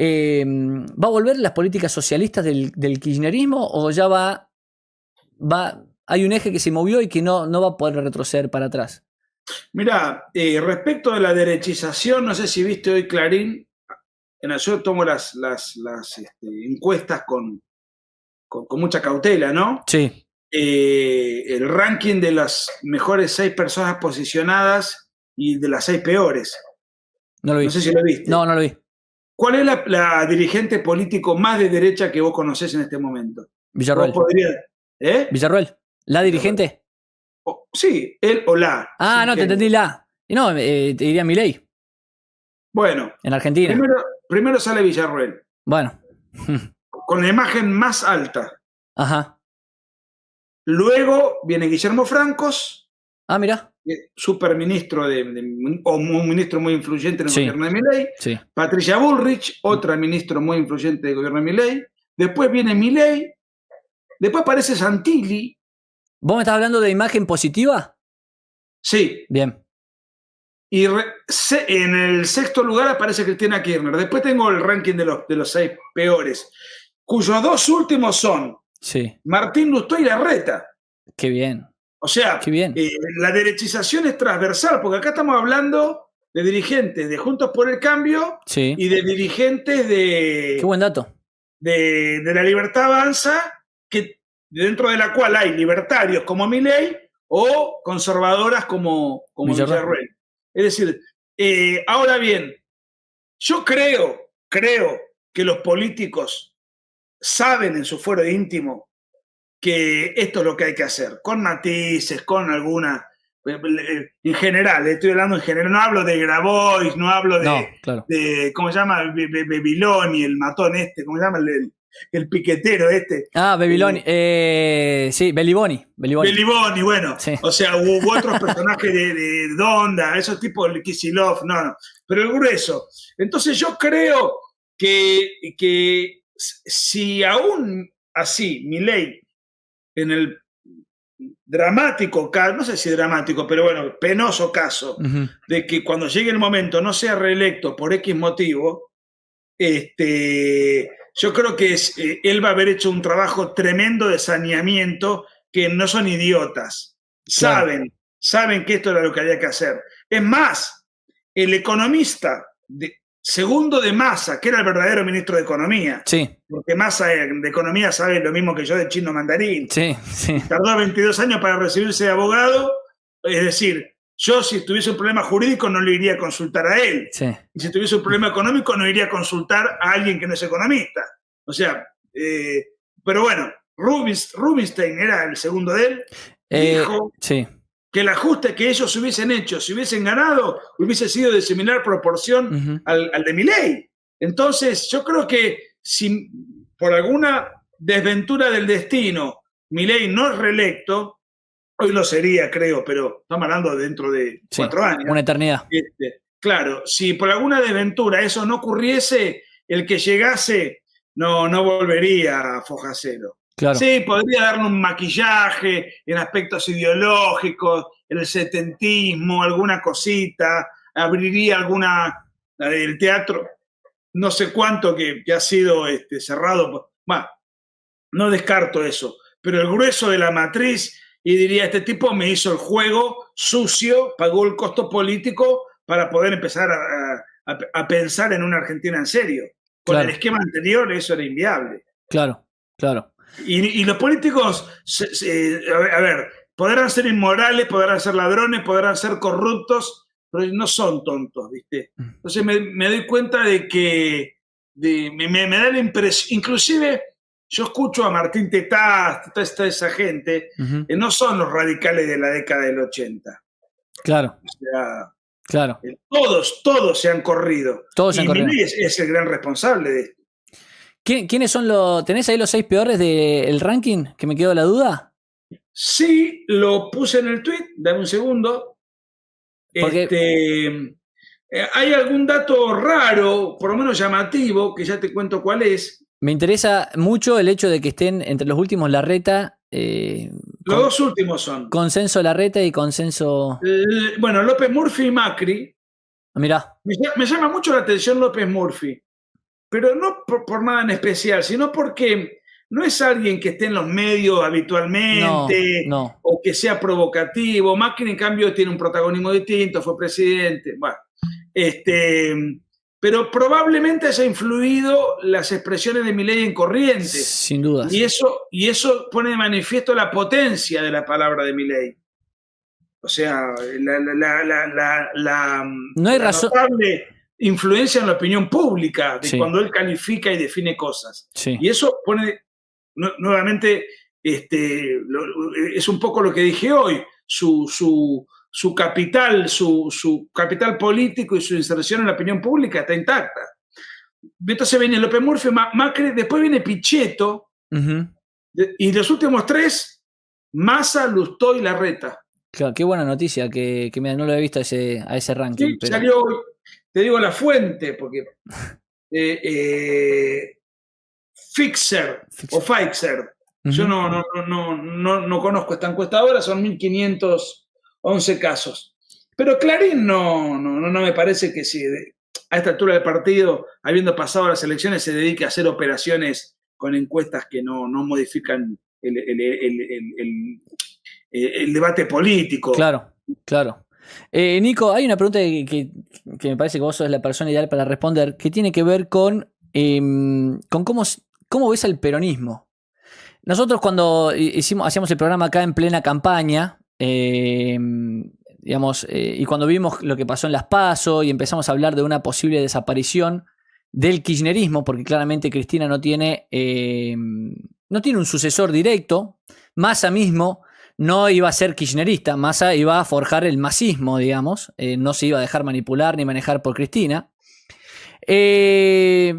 ¿Va a volver las políticas socialistas del kirchnerismo o ya hay un eje que se movió y que no va a poder retroceder para atrás? Mirá, respecto de la derechización, no sé si viste hoy Clarín, yo tomo las encuestas con mucha cautela, ¿no? Sí. El ranking de las mejores 6 personas posicionadas y de las 6 peores. No lo vi. No sé si lo viste. No lo vi. ¿Cuál es la dirigente político más de derecha que vos conocés en este momento? Villarroel. Villarroel. ¿La dirigente? Sí, él o la. Ah, no, te entendí la. No, te diría Milei. Bueno. En Argentina. Primero sale Villarroel. Bueno. Con la imagen más alta. Ajá. Luego viene Guillermo Francos. Ah, mirá. superministro o un ministro muy influyente en el gobierno de Milei. Sí. Patricia Bullrich, otra ministra muy influyente del gobierno de Milei. Después viene Milei. Después aparece Santilli. ¿Vos me estás hablando de imagen positiva? Sí. Bien. Y en el sexto lugar aparece Cristina Kirchner. Después tengo el ranking de los 6 peores, cuyos 2 últimos son Martín Lustó y Larreta. Qué bien. O sea, qué bien. La derechización es transversal, porque acá estamos hablando de dirigentes de Juntos por el Cambio y de dirigentes de... Qué buen dato. De La Libertad Avanza, que dentro de la cual hay libertarios como Milei o conservadoras como Villarruel. Es decir, ahora bien, yo creo que los políticos saben en su fuero íntimo que esto es lo que hay que hacer, con matices, con alguna... En general, estoy hablando en general, no hablo de Grabois, no hablo de ¿cómo se llama? Bebiloni, el matón ¿cómo se llama? El piquetero Bebiloni, sí, Beliboni, bueno, o sea, hubo otros personajes de Donda, esos tipos, Kicillof, no, pero el grueso. Entonces yo creo que si aún así Milei en el dramático caso, no sé si dramático, pero bueno, penoso caso, de que cuando llegue el momento no sea reelecto por X motivo, yo creo que él va a haber hecho un trabajo tremendo de saneamiento, que no son idiotas, saben que esto era lo que había que hacer. Es más, el economista segundo de Massa, que era el verdadero ministro de Economía, porque Massa de Economía sabe lo mismo que yo de chino mandarín, tardó 22 años para recibirse de abogado, es decir, yo si tuviese un problema jurídico no le iría a consultar a él, y si tuviese un problema económico no iría a consultar a alguien que no es economista, o sea, pero bueno, Rubinstein era el segundo de él, dijo que el ajuste que ellos hubiesen hecho, si hubiesen ganado, hubiese sido de similar proporción al de Milei. Entonces, yo creo que si por alguna desventura del destino Milei no es reelecto, hoy lo sería, creo, pero estamos hablando dentro de 4 años. Una eternidad. Claro, si por alguna desventura eso no ocurriese, el que llegase no volvería a Fojacero. Claro. Sí, podría darle un maquillaje en aspectos ideológicos, el setentismo, alguna cosita, abriría el teatro, no sé cuánto que ha sido cerrado. Bueno, no descarto eso, pero el grueso de la matriz, y diría, este tipo me hizo el juego sucio, pagó el costo político para poder empezar a pensar en una Argentina en serio. Con el esquema anterior eso era inviable. Claro. Y los políticos, a ver, podrán ser inmorales, podrán ser ladrones, podrán ser corruptos, pero no son tontos, ¿viste? Entonces me doy cuenta de que me da la impresión, inclusive yo escucho a Martín Tetaz, toda esa gente, que no son los radicales de la década del 80. Claro. O sea, claro. Todos se han corrido. Milei es el gran responsable de esto. ¿Quiénes son tenés ahí los 6 peores del ranking? Que me quedó la duda. Sí, lo puse en el tweet, dame un segundo. Hay algún dato raro, por lo menos llamativo, que ya te cuento cuál es. Me interesa mucho el hecho de que estén entre los últimos Larreta. Los 2 últimos son. Consenso Larreta y consenso... Bueno, López Murphy y Macri. Mirá. Me llama mucho la atención López Murphy. Pero no por nada en especial, sino porque no es alguien que esté en los medios habitualmente o que sea provocativo. Macri, en cambio, tiene un protagonismo distinto, fue presidente. Bueno, pero probablemente haya influido las expresiones de Milei en Corrientes. Sin duda. Y eso pone de manifiesto la potencia de la palabra de Milei. O sea, no hay razón. Notable influencia en la opinión pública de cuando él califica y define cosas. Y eso pone nuevamente, es un poco lo que dije hoy, su capital, su capital político y su inserción en la opinión pública está intacta. Entonces viene López Murphy, Macri, después viene Pichetto, y los últimos 3, Massa, Lustó y Larreta. Claro, qué buena noticia, que mira, no lo he visto a ese ranking, Sí, pero salió hoy. Te digo la fuente, porque eh, eh, Fixer o Pfizer. Yo ujú. no conozco esta encuestadora, son 1.511 casos. Pero Clarín no me parece que si a esta altura del partido, habiendo pasado las elecciones, se dedique a hacer operaciones con encuestas que no modifican el debate político. Claro, claro. Nico, hay una pregunta que me parece que vos sos la persona ideal para responder, que tiene que ver con cómo ves el peronismo. Nosotros cuando hacíamos el programa acá en plena campaña, digamos, y cuando vimos lo que pasó en las PASO y empezamos a hablar de una posible desaparición del kirchnerismo, porque claramente Cristina no tiene un sucesor directo, Massa mismo no iba a ser kirchnerista, Massa iba a forjar el masismo, digamos, no se iba a dejar manipular ni manejar por Cristina. Y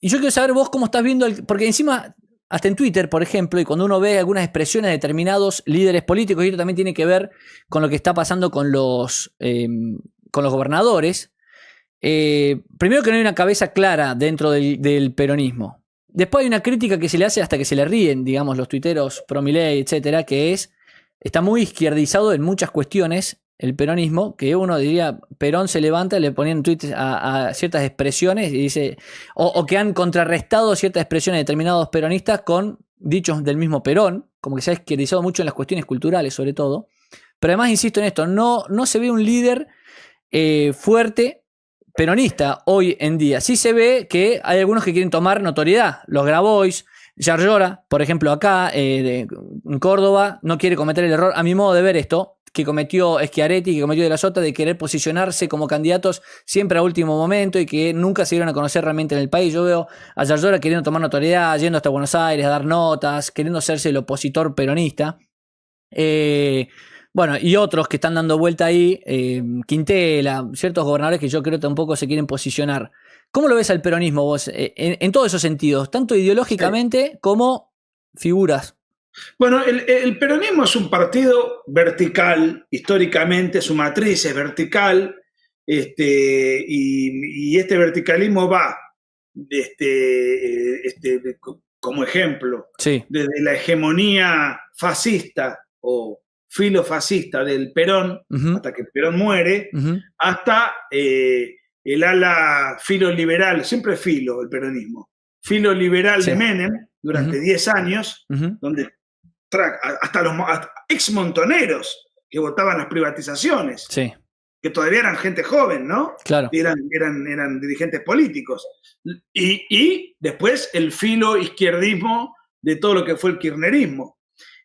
yo quiero saber vos cómo estás viendo, porque encima, hasta en Twitter, por ejemplo, y cuando uno ve algunas expresiones de determinados líderes políticos, y esto también tiene que ver con lo que está pasando con los gobernadores, primero que no hay una cabeza clara dentro del peronismo. Después hay una crítica que se le hace hasta que se le ríen, digamos, los tuiteros pro Milei, etcétera, que está muy izquierdizado en muchas cuestiones el peronismo, que uno diría, Perón se levanta, le ponían tweets a ciertas expresiones y dice, o que han contrarrestado ciertas expresiones de determinados peronistas con dichos del mismo Perón, como que se ha izquierdizado mucho en las cuestiones culturales sobre todo. Pero además, insisto en esto, no se ve un líder fuerte peronista hoy en día. Sí se ve que hay algunos que quieren tomar notoriedad. Los Grabois, Yarlora, por ejemplo, acá en Córdoba, no quiere cometer el error, a mi modo de ver esto, que cometió Schiaretti, que cometió De la Sota, de querer posicionarse como candidatos siempre a último momento y que nunca se dieron a conocer realmente en el país. Yo veo a Yarlora queriendo tomar notoriedad, yendo hasta Buenos Aires a dar notas, queriendo hacerse el opositor peronista. Bueno, y otros que están dando vuelta ahí, Quintela, ciertos gobernadores que yo creo que tampoco se quieren posicionar. ¿Cómo lo ves al peronismo vos en todos esos sentidos, tanto ideológicamente como figuras? Bueno, el peronismo es un partido vertical, históricamente su matriz es vertical, y este verticalismo va, como ejemplo, Sí. desde la hegemonía fascista o filofascista del Perón, Uh-huh. hasta que Perón muere, Uh-huh. hasta el ala filoliberal, siempre filo el peronismo, filoliberal Sí. de Menem durante Uh-huh. 10 años, Uh-huh. donde hasta los ex montoneros que votaban las privatizaciones, Sí, que todavía eran gente joven, ¿no? claro. Eran dirigentes políticos. Y después el filo izquierdismo de todo lo que fue el kirchnerismo.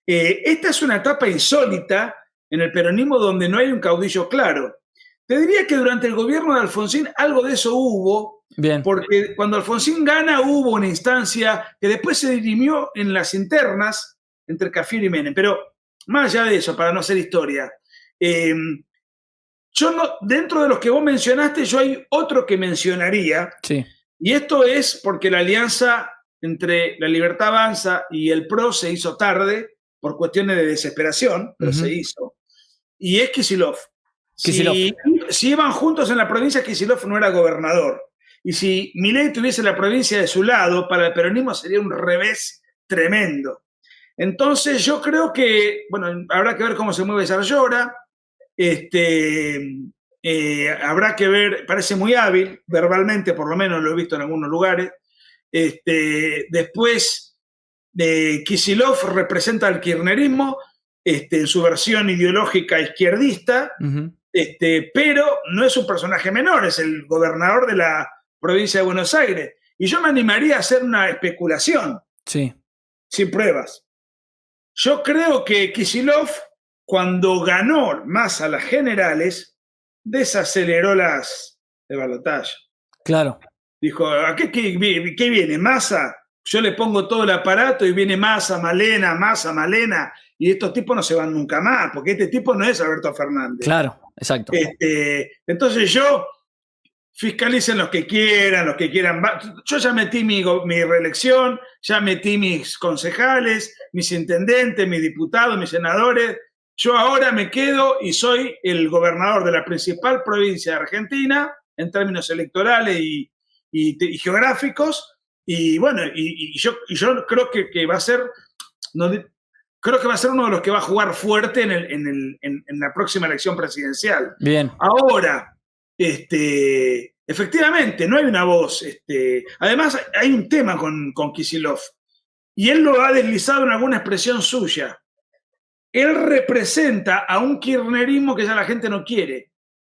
Esta es una etapa insólita en el peronismo donde no hay un caudillo claro. Te diría que durante el gobierno de Alfonsín algo de eso hubo, Bien. porque cuando Alfonsín gana hubo una instancia que después se dirimió en las internas entre Cafiero y Menem. Pero más allá de eso, para no hacer historia, yo no, dentro de los que vos mencionaste, yo hay otro que mencionaría, Sí. y esto es porque la alianza entre La Libertad Avanza y el PRO se hizo tarde por cuestiones de desesperación, pero se hizo, y es Kicillof. Kicillof. Si iban juntos en la provincia, Kicillof no era gobernador. Y si Milei tuviese la provincia de su lado, para el peronismo sería un revés tremendo. Entonces yo creo que, bueno, habrá que ver cómo se mueve Yarlora, habrá que ver, parece muy hábil, verbalmente por lo menos lo he visto en algunos lugares. Después, Kicillof representa al kirchnerismo en su versión ideológica izquierdista, Uh-huh. pero no es un personaje menor, es el gobernador de la provincia de Buenos Aires. Y yo me animaría a hacer una especulación, Sí. sin pruebas. Yo creo que Kicillof, cuando ganó más a las generales, desaceleró el balotaje. Claro. Dijo, ¿a qué viene? ¿Massa? Yo le pongo todo el aparato y viene Massa, Malena, y estos tipos no se van nunca más, porque este tipo no es Alberto Fernández. Claro, exacto. Entonces yo, fiscalicen los que quieran. Yo ya metí mi reelección, ya metí mis concejales, mis intendentes, mis diputados, mis senadores. yo ahora me quedo y soy el gobernador de la principal provincia de Argentina en términos electorales y geográficos, y bueno, yo creo que va a ser, no, creo que va a ser uno de los que va a jugar fuerte en la próxima elección presidencial. Bien. Ahora, efectivamente, no hay una voz. Además, hay un tema con Kicillof, y él lo ha deslizado en alguna expresión suya. Él representa a un kirchnerismo que ya la gente no quiere.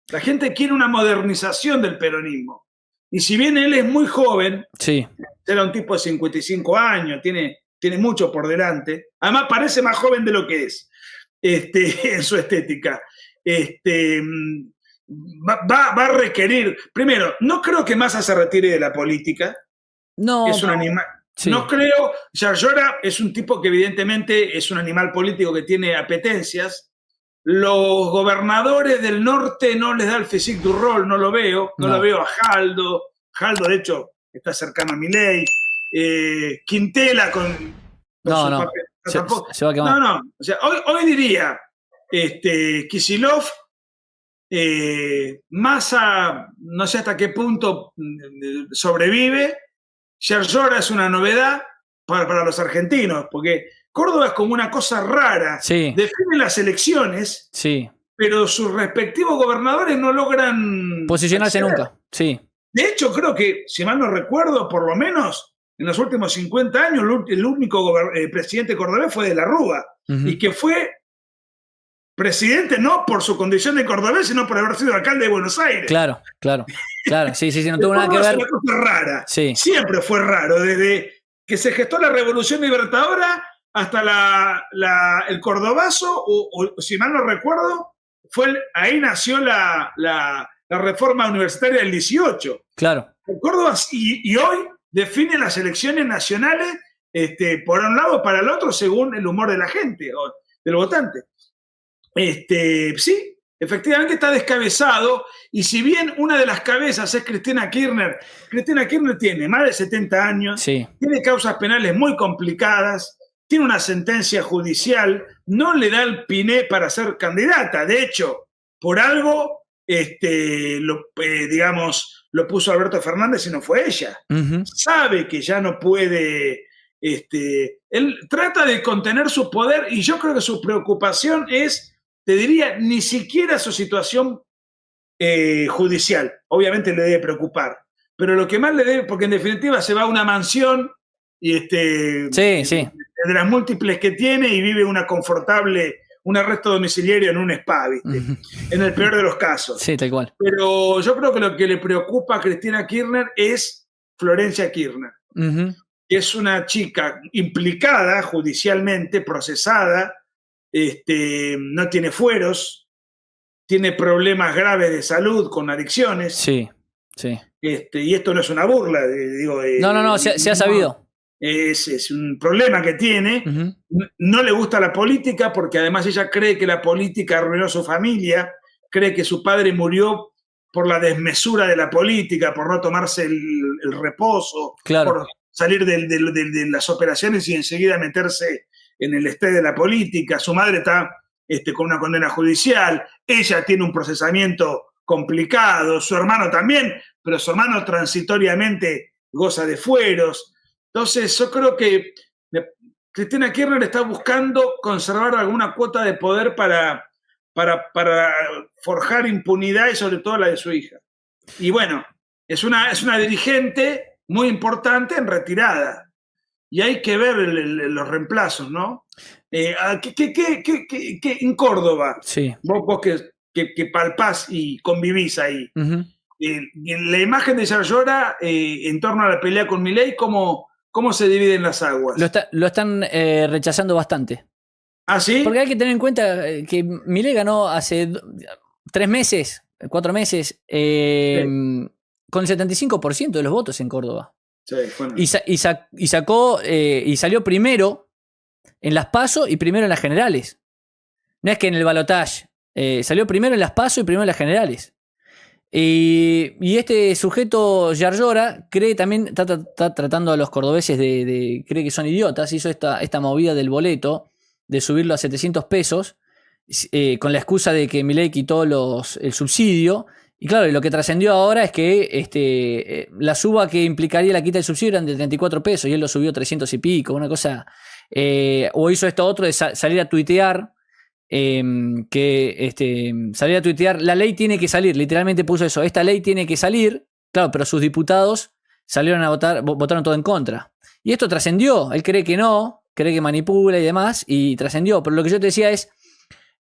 La gente quiere una modernización del peronismo. Y si bien él es muy joven, sí, era un tipo de 55 años, tiene mucho por delante. Además, parece más joven de lo que es en su estética. Va a requerir. Primero, no creo que Massa se retire de la política. No. Es un animal. Sí. No creo. Yarlora es un tipo que, evidentemente, es un animal político que tiene apetencias. Los gobernadores del norte no les da el physique du rol, no lo veo. No lo veo a Jaldo. Jaldo, de hecho, está cercano a Milei. Quintela con no, no. papel, se va a quemar. No. O sea, hoy diría Kicillof, Massa, no sé hasta qué punto sobrevive. Yarlora es una novedad para los argentinos, porque Córdoba es como una cosa rara. Sí. Definen las elecciones, sí, pero sus respectivos gobernadores no logran posicionarse nunca. Sí. De hecho, creo que, si mal no recuerdo, por lo menos en los últimos 50 años, el único presidente cordobés fue de la Rúa, y que fue presidente no por su condición de cordobés, sino por haber sido alcalde de Buenos Aires. Claro. Sí, no tuvo nada que ver. Es una cosa rara. Sí. Siempre fue raro, desde que se gestó la Revolución Libertadora hasta el Cordobazo, o si mal no recuerdo, ahí nació la reforma universitaria del 18. Claro. El Córdoba, y hoy define las elecciones nacionales por un lado o para el otro según el humor de la gente, o del votante. Sí, efectivamente está descabezado, y si bien una de las cabezas es Cristina Kirchner tiene más de 70 años, sí, tiene causas penales muy complicadas, tiene una sentencia judicial, no le da el piné para ser candidata. De hecho, por algo, lo puso Alberto Fernández y no fue ella. Sabe que ya no puede. Él trata de contener su poder, y yo creo que su preocupación es, te diría, ni siquiera su situación judicial. Obviamente le debe preocupar, pero lo que más le debe, porque en definitiva se va a una mansión y sí. de las múltiples que tiene, y vive un arresto domiciliario en un spa, ¿viste? En el peor de los casos. Sí, tal cual. Pero yo creo que lo que le preocupa a Cristina Kirchner es Florencia Kirchner, que es una chica implicada judicialmente, procesada, no tiene fueros, tiene problemas graves de salud con adicciones. Sí. Y esto no es una burla, No, se ha sabido. Es un problema que tiene. No le gusta la política, porque además ella cree que la política arruinó su familia, cree que su padre murió por la desmesura de la política, por no tomarse el reposo, claro, por salir de las operaciones y enseguida meterse en el estrés de la política. Su madre está con una condena judicial, ella tiene un procesamiento complicado, su hermano también, pero su hermano transitoriamente goza de fueros. Entonces, yo creo que Cristina Kirchner está buscando conservar alguna cuota de poder para forjar impunidad, y sobre todo la de su hija. Y bueno, es una dirigente muy importante en retirada. Y hay que ver los reemplazos, ¿no? ¿Qué en Córdoba? Sí. Vos que palpás y convivís ahí. La imagen de Yarlora en torno a la pelea con Milei, ¿cómo se dividen las aguas? Lo están rechazando bastante. ¿Ah, sí? Porque hay que tener en cuenta que Milei ganó hace 4 meses, sí, con el 75% de los votos en Córdoba. Sí, bueno. Y salió primero en las PASO y primero en las generales. No es que en el balotaje. Salió primero en las PASO y primero en las generales. Y este sujeto, Yarlora, está tratando a los cordobeses cree que son idiotas. Hizo esta movida del boleto, de subirlo a 700 pesos. con la excusa de que Milei quitó el subsidio. Y claro, lo que trascendió ahora es que la suba que implicaría la quita del subsidio eran de 34 pesos y él lo subió 300 y pico, una cosa. O hizo esto otro de salir a tuitear. Salir a tuitear, la ley tiene que salir, literalmente puso eso, esta ley tiene que salir, claro, pero sus diputados salieron a votar, votaron todo en contra. Y esto trascendió, él cree que no, cree que manipula y demás, y trascendió. Pero lo que yo te decía es,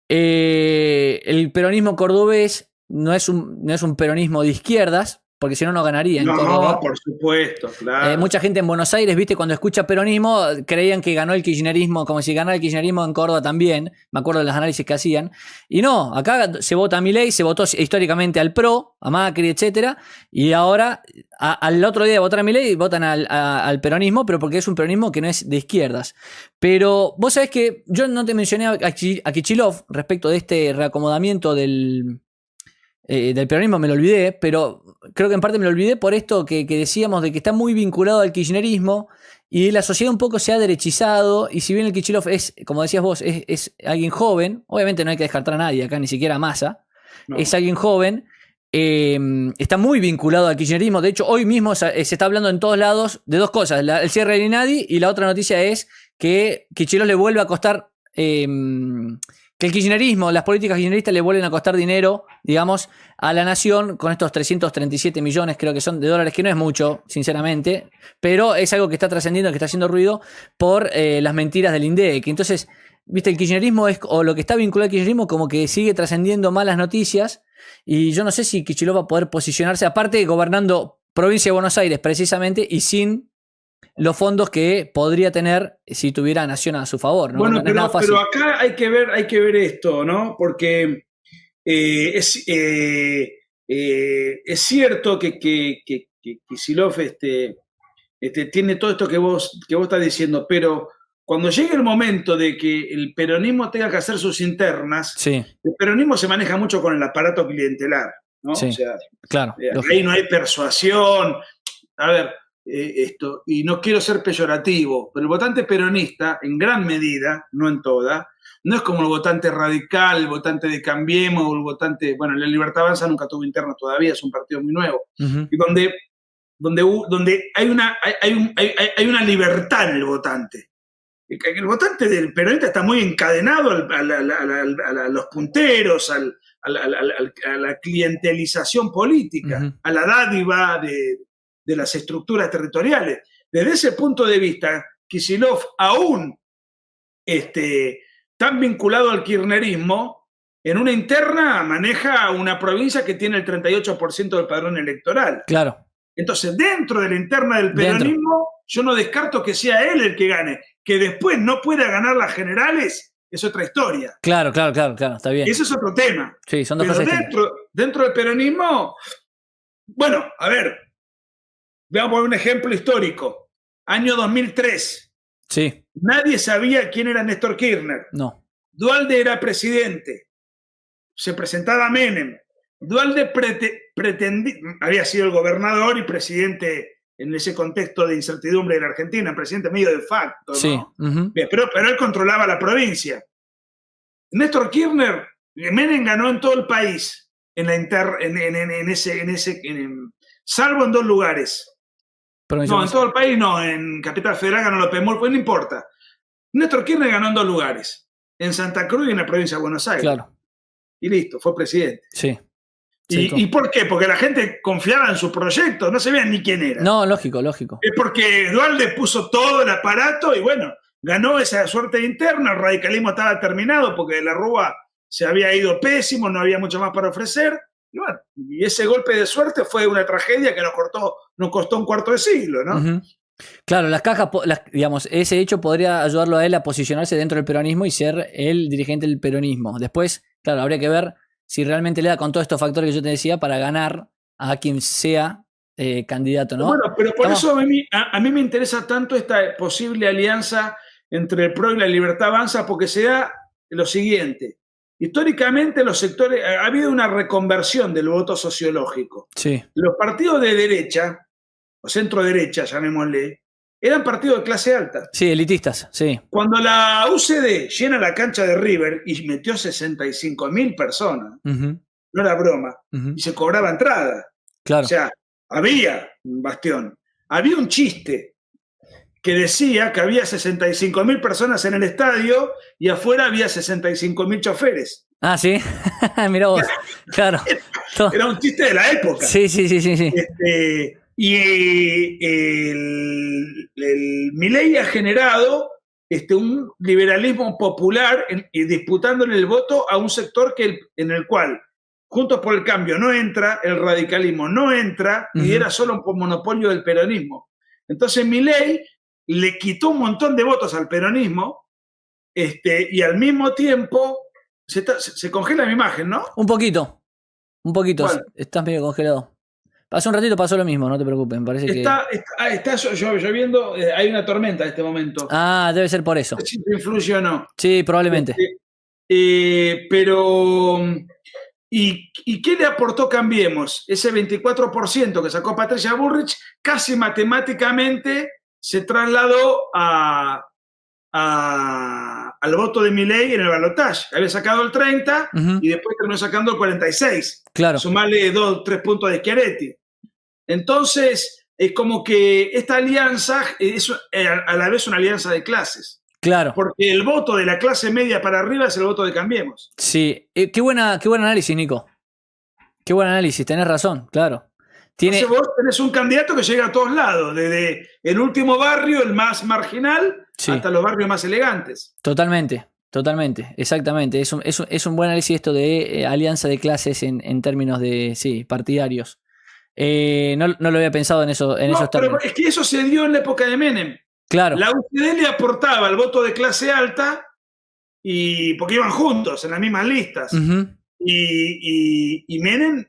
el peronismo cordobés no es un peronismo de izquierdas, porque si no, no ganaría en Córdoba. No, por supuesto, claro. Mucha gente en Buenos Aires, viste, cuando escucha peronismo, creían que ganó el kirchnerismo, como si ganara el kirchnerismo en Córdoba también. Me acuerdo de los análisis que hacían. Y no, acá se vota a Milei, se votó históricamente al PRO, a Macri, etcétera. Y ahora, al otro día de votar a Milei, votan al peronismo, pero porque es un peronismo que no es de izquierdas. Pero vos sabés que yo no te mencioné a Kicillof respecto de este reacomodamiento del peronismo, me lo olvidé, pero creo que en parte me lo olvidé por esto que decíamos de que está muy vinculado al kirchnerismo y la sociedad un poco se ha derechizado. Y si bien el Kicillof es, como decías vos, es alguien joven, obviamente no hay que descartar a nadie acá, ni siquiera a Massa, no. Es alguien joven, está muy vinculado al kirchnerismo. De hecho, hoy mismo se está hablando en todos lados de dos cosas, el cierre del INADI, y la otra noticia es que Kicillof le vuelve a costar... que el kirchnerismo, las políticas kirchneristas le vuelven a costar dinero, digamos, a la nación con estos 337 millones, creo que son de dólares, que no es mucho, sinceramente, pero es algo que está trascendiendo, que está haciendo ruido por las mentiras del INDEC. Entonces, viste, el kirchnerismo o lo que está vinculado al kirchnerismo como que sigue trascendiendo malas noticias, y yo no sé si Kicillof va a poder posicionarse, aparte gobernando provincia de Buenos Aires precisamente, y sin los fondos que podría tener si tuviera Nación a su favor, ¿no? Bueno, no es nada fácil. Pero acá hay que ver esto, ¿no? Porque es cierto que Kicillof tiene todo esto que vos estás diciendo, pero cuando llegue el momento de que el peronismo tenga que hacer sus internas, sí. El peronismo se maneja mucho con el aparato clientelar, ¿no? Sí, o sea, claro. Ahí no hay persuasión. A ver, y no quiero ser peyorativo, pero el votante peronista, en gran medida, no en toda, no es como el votante radical, el votante de Cambiemos, o el votante, bueno, la Libertad Avanza nunca tuvo interno todavía, es un partido muy nuevo, y donde hay una libertad en el votante. El votante del peronista está muy encadenado a los punteros, a la clientelización política, a la dádiva de las estructuras territoriales. Desde ese punto de vista, Kicillof, aún tan vinculado al kirchnerismo, en una interna maneja una provincia que tiene el 38% del padrón electoral. Claro. Entonces, dentro de la interna del peronismo, yo no descarto que sea él el que gane. Que después no pueda ganar las generales es otra historia. Claro, está bien. Ese es otro tema. Sí, son dos cosas. Pero dentro del peronismo, bueno, a ver, voy a poner un ejemplo histórico. Año 2003. Sí. Nadie sabía quién era Néstor Kirchner. No. Duhalde era presidente. Se presentaba Menem. Duhalde había sido el gobernador y presidente en ese contexto de incertidumbre de la Argentina, presidente medio de facto, ¿no? Sí. Bien, pero él controlaba la provincia. Néstor Kirchner, Menem ganó en todo el país, salvo en dos lugares. No, en todo el país no, en Capital Federal ganó López Murphy, pues no importa. Néstor Kirchner ganó en dos lugares, en Santa Cruz y en la provincia de Buenos Aires. Claro. Y listo, fue presidente. Sí. ¿Y por qué? Porque la gente confiaba en su proyecto, no sabían ni quién era. No, lógico. Es porque Duhalde puso todo el aparato y bueno, ganó esa suerte interna, el radicalismo estaba terminado porque de la Rúa se había ido pésimo, no había mucho más para ofrecer. Y bueno, y ese golpe de suerte fue una tragedia que nos costó un cuarto de siglo, ¿no? Claro, las cajas, digamos, ese hecho podría ayudarlo a él a posicionarse dentro del peronismo y ser el dirigente del peronismo. Después, claro, habría que ver si realmente le da con todos estos factores que yo te decía para ganar a quien sea candidato, ¿no? Bueno, pero por eso a mí me interesa tanto esta posible alianza entre el PRO y la Libertad Avanza, porque se da lo siguiente. Históricamente los sectores, ha habido una reconversión del voto sociológico. Sí. Los partidos de derecha, o centro derecha, llamémosle, eran partidos de clase alta. Sí, elitistas, sí. Cuando la UCD llena la cancha de River y metió 65.000 personas, Uh-huh. no era broma, Uh-huh. y se cobraba entrada. Claro. O sea, había un bastión. Había un chiste que decía que había 65.000 personas en el estadio y afuera había 65.000 choferes. Ah, sí. Mirá vos. Claro. Era un chiste de la época. Sí. Y el Milei ha generado un liberalismo popular y disputándole el voto a un sector en el cual Juntos por el Cambio no entra, el radicalismo no entra, y era solo un monopolio del peronismo. Entonces Milei le quitó un montón de votos al peronismo, y al mismo tiempo se congela mi imagen, ¿no? Un poquito. Bueno. Estás medio congelado. Pasó un ratito, pasó lo mismo, no te preocupes, me parece está lloviendo, hay una tormenta en este momento. Ah, debe ser por eso. No sé si te influye o no. Sí, probablemente. Pero... ¿Y qué le aportó Cambiemos? Ese 24% que sacó Patricia Bullrich casi matemáticamente se trasladó al voto de Milei en el balotaje. Había sacado el 30 y después terminó sacando el 46. Claro. Sumarle 2-3 puntos de Schiaretti. Entonces, es como que esta alianza es a la vez una alianza de clases. Claro. Porque el voto de la clase media para arriba es el voto de Cambiemos. Sí, qué buen análisis, Nico. Qué buen análisis, tenés razón, claro. Entonces vos tenés un candidato que llega a todos lados, desde el último barrio, el más marginal, hasta los barrios más elegantes. Totalmente, exactamente. Es un buen análisis esto de alianza de clases en términos de, partidarios. No lo había pensado en esos términos. Pero es que eso se dio en la época de Menem. Claro. La UCD le aportaba el voto de clase alta porque iban juntos en las mismas listas. Y Menem,